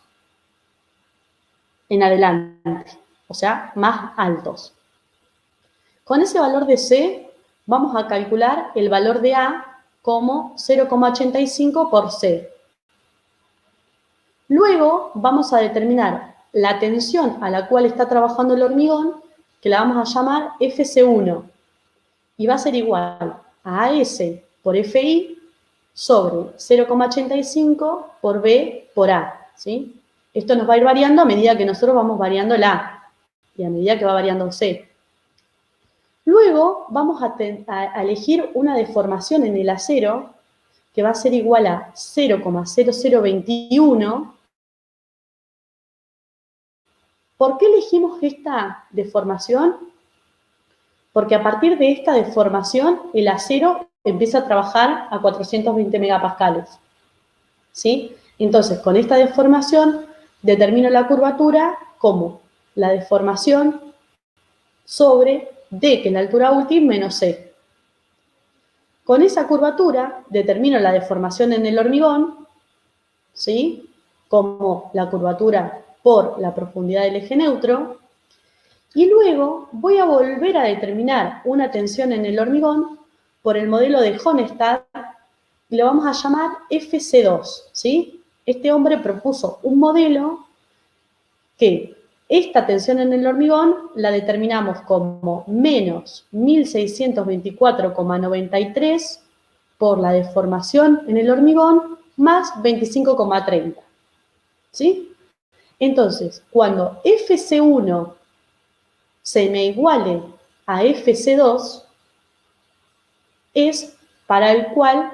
en adelante, o sea, más altos. Con ese valor de C vamos a calcular el valor de A como 0,85 por C. Luego vamos a determinar la tensión a la cual está trabajando el hormigón, que la vamos a llamar FC1, y va a ser igual a AS por FI sobre 0,85 por B por A, ¿sí? Esto nos va a ir variando a medida que nosotros vamos variando el A y a medida que va variando C. Luego vamos a elegir una deformación en el acero que va a ser igual a 0,0021. ¿Por qué elegimos esta deformación? Porque a partir de esta deformación el acero empieza a trabajar a 420 megapascales, ¿sí? Entonces, con esta deformación, determino la curvatura como la deformación sobre D, que es la altura útil, menos C. Con esa curvatura, determino la deformación en el hormigón, ¿sí? Como la curvatura por la profundidad del eje neutro, y luego voy a volver a determinar una tensión en el hormigón por el modelo de Hohenstadt, y lo vamos a llamar FC2, ¿sí? Este hombre propuso un modelo que esta tensión en el hormigón la determinamos como menos 1624,93 por la deformación en el hormigón más 25,30, ¿sí? Entonces, cuando FC1 se me iguale a FC2, es para el cual,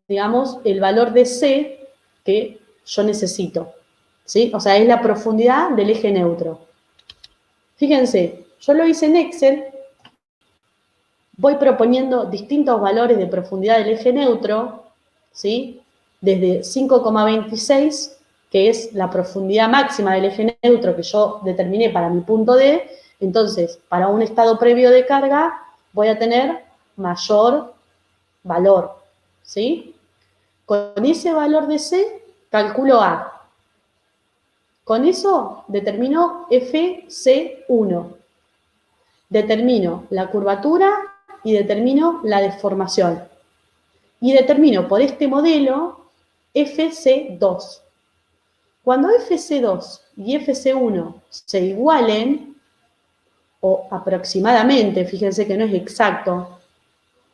digamos, el valor de C que yo necesito, ¿sí? O sea, es la profundidad del eje neutro. Fíjense, yo lo hice en Excel, voy proponiendo distintos valores de profundidad del eje neutro, ¿sí? Desde 5,26, que es la profundidad máxima del eje neutro que yo determiné para mi punto D. Entonces, para un estado previo de carga, voy a tener mayor valor, ¿sí? Con ese valor de C, calculo A. Con eso, determino FC1. Determino la curvatura y determino la deformación. Y determino por este modelo FC2. Cuando FC2 y FC1 se igualen, o aproximadamente, fíjense que no es exacto,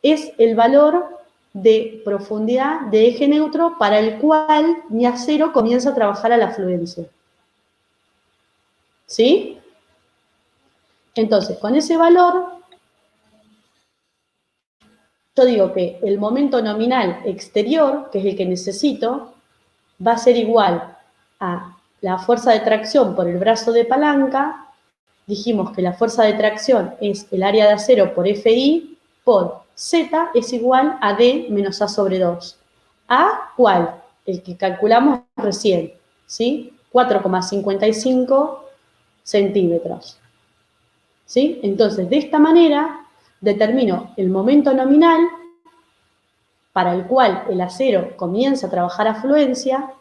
es el valor de profundidad de eje neutro para el cual mi acero comienza a trabajar a la fluencia. ¿Sí? Entonces, con ese valor, yo digo que el momento nominal exterior, que es el que necesito, va a ser igual a la fuerza de tracción por el brazo de palanca. Dijimos que la fuerza de tracción es el área de acero por FI por Z es igual a D menos A sobre 2. ¿A cuál? El que calculamos recién, ¿sí? 4,55 centímetros. ¿Sí? Entonces, de esta manera, determino el momento nominal para el cual el acero comienza a trabajar a fluencia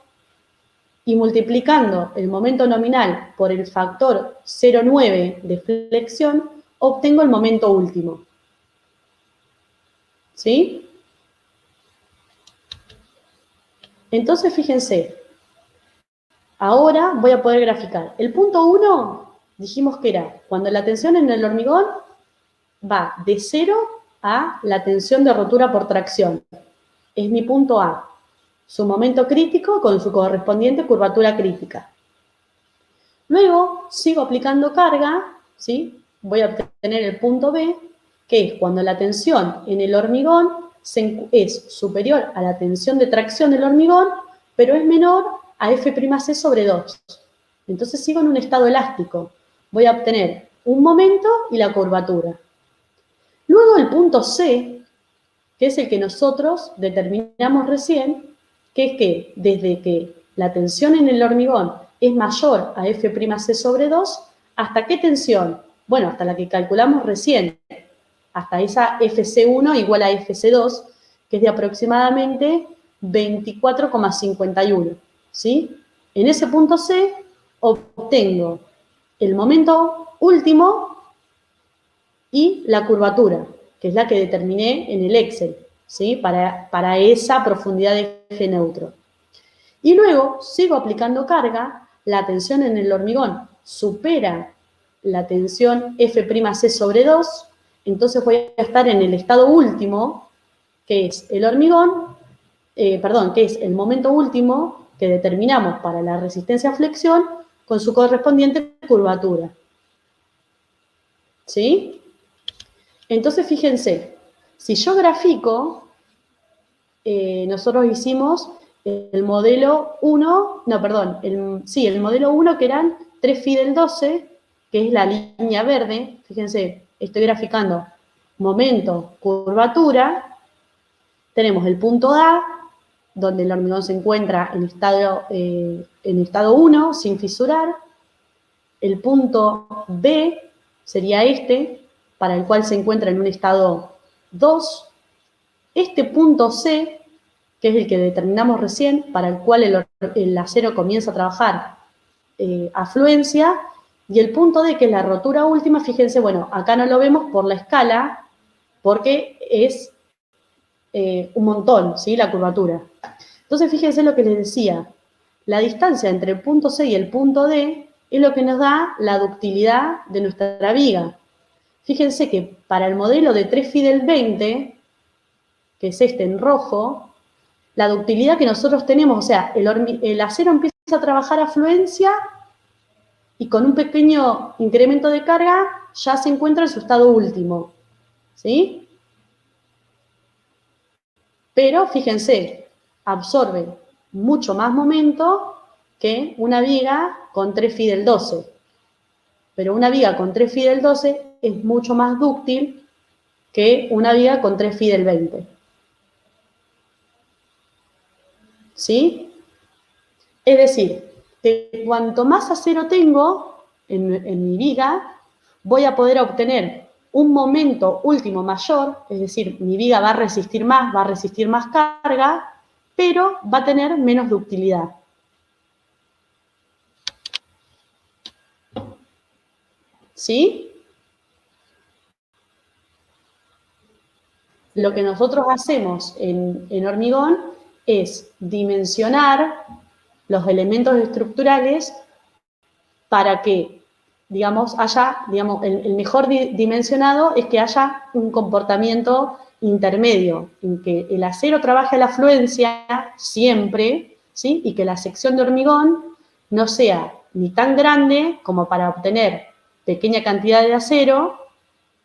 y multiplicando el momento nominal por el factor 0,9 de flexión, obtengo el momento último. ¿Sí? Entonces, fíjense, ahora voy a poder graficar. El punto 1, dijimos que era cuando la tensión en el hormigón va de 0 a la tensión de rotura por tracción. Es mi punto A. Su momento crítico con su correspondiente curvatura crítica. Luego, sigo aplicando carga, ¿sí? Voy a obtener el punto B, que es cuando la tensión en el hormigón es superior a la tensión de tracción del hormigón, pero es menor a F'C sobre 2. Entonces sigo en un estado elástico. Voy a obtener un momento y la curvatura. Luego el punto C, que es el que nosotros determinamos recién, que es que desde que la tensión en el hormigón es mayor a F'C sobre 2, ¿hasta qué tensión? Bueno, hasta la que calculamos recién, hasta esa FC1 igual a FC2, que es de aproximadamente 24,51, ¿sí? En ese punto C obtengo el momento último y la curvatura, que es la que determiné en el Excel, ¿sí? Para esa profundidad de eje neutro. Y luego sigo aplicando carga, la tensión en el hormigón supera la tensión F'C sobre 2, entonces voy a estar en el estado último, que es el hormigón, que es el momento último que determinamos para la resistencia a flexión con su correspondiente curvatura. ¿Sí? Entonces, fíjense, si yo grafico, nosotros hicimos el modelo 1, el modelo 1 que eran 3 phi del 12, que es la línea verde. Fíjense, estoy graficando momento, curvatura, tenemos el punto A, donde el hormigón se encuentra en estado 1, sin fisurar. El punto B sería este, para el cual se encuentra en un estado 2. Este punto C, que es el que determinamos recién, para el cual el acero comienza a trabajar afluencia, y el punto D, que es la rotura última, fíjense, bueno, acá no lo vemos por la escala, porque es un montón, ¿sí? La curvatura. Entonces, fíjense lo que les decía, la distancia entre el punto C y el punto D es lo que nos da la ductilidad de nuestra viga. Fíjense que para el modelo de 3Fi del 20, que es este en rojo, la ductilidad que nosotros tenemos, o sea, el acero empieza a trabajar a fluencia y con un pequeño incremento de carga ya se encuentra en su estado último, ¿sí? Pero, fíjense, absorbe mucho más momento que una viga con 3Fi del 12. Pero una viga con 3Fi del 12 es mucho más dúctil que una viga con 3Fi del 20. ¿Sí? Es decir, que cuanto más acero tengo en mi viga, voy a poder obtener un momento último mayor, es decir, mi viga va a resistir más carga, pero va a tener menos ductilidad. ¿Sí? Lo que nosotros hacemos en hormigón es dimensionar los elementos estructurales para que, digamos, haya, digamos, el mejor dimensionado es que haya un comportamiento intermedio, en que el acero trabaje a la fluencia siempre, ¿sí? Y que la sección de hormigón no sea ni tan grande como para obtener pequeña cantidad de acero,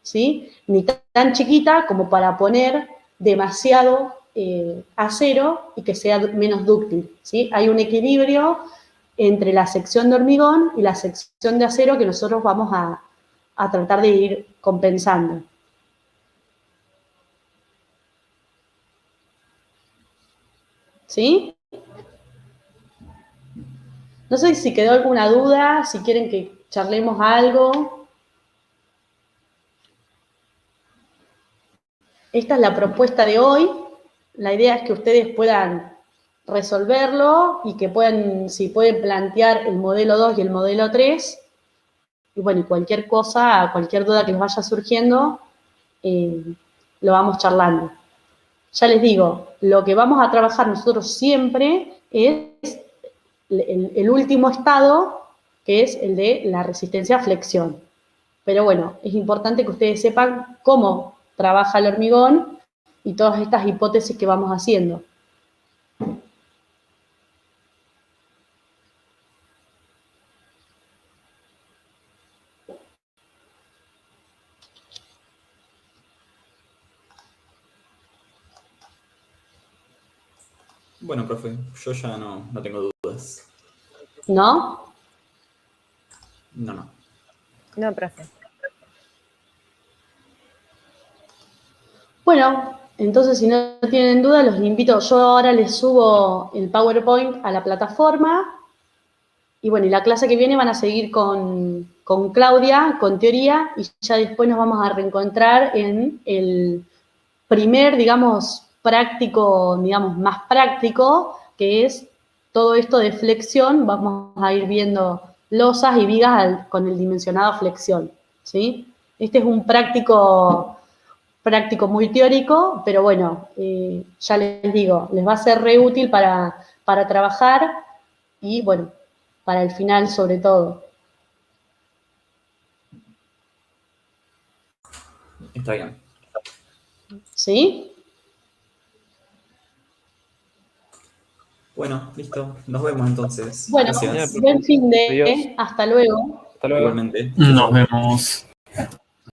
¿sí? Ni tan chiquita como para poner demasiado acero y que sea menos dúctil, ¿sí? Hay un equilibrio entre la sección de hormigón y la sección de acero que nosotros vamos a tratar de ir compensando. ¿Sí? No sé si quedó alguna duda, si quieren que charlemos algo. Esta es la propuesta de hoy. La idea es que ustedes puedan resolverlo y que puedan, si pueden plantear el modelo 2 y el modelo 3, y bueno, y cualquier cosa, cualquier duda que les vaya surgiendo, lo vamos charlando. Ya les digo, lo que vamos a trabajar nosotros siempre es el último estado, que es el de la resistencia a flexión. Pero bueno, es importante que ustedes sepan cómo trabaja el hormigón y todas estas hipótesis que vamos haciendo. Bueno, profe, yo ya no tengo dudas. ¿No? No. No, profe. Bueno, entonces si no tienen duda, los invito. Yo ahora les subo el PowerPoint a la plataforma. Y bueno, y la clase que viene van a seguir con Claudia, con teoría, y ya después nos vamos a reencontrar en el primer, digamos, práctico, digamos, más práctico, que es todo esto de flexión. Vamos a ir viendo losas y vigas con el dimensionado flexión, ¿sí? Este es un práctico muy teórico, pero bueno, ya les digo, les va a ser re útil para trabajar y, bueno, para el final sobre todo. Está bien. ¿Sí? Bueno, listo. Nos vemos entonces. Bueno, Gracias. buen fin de, Adiós. hasta luego. Hasta luego. Igualmente. Nos vemos.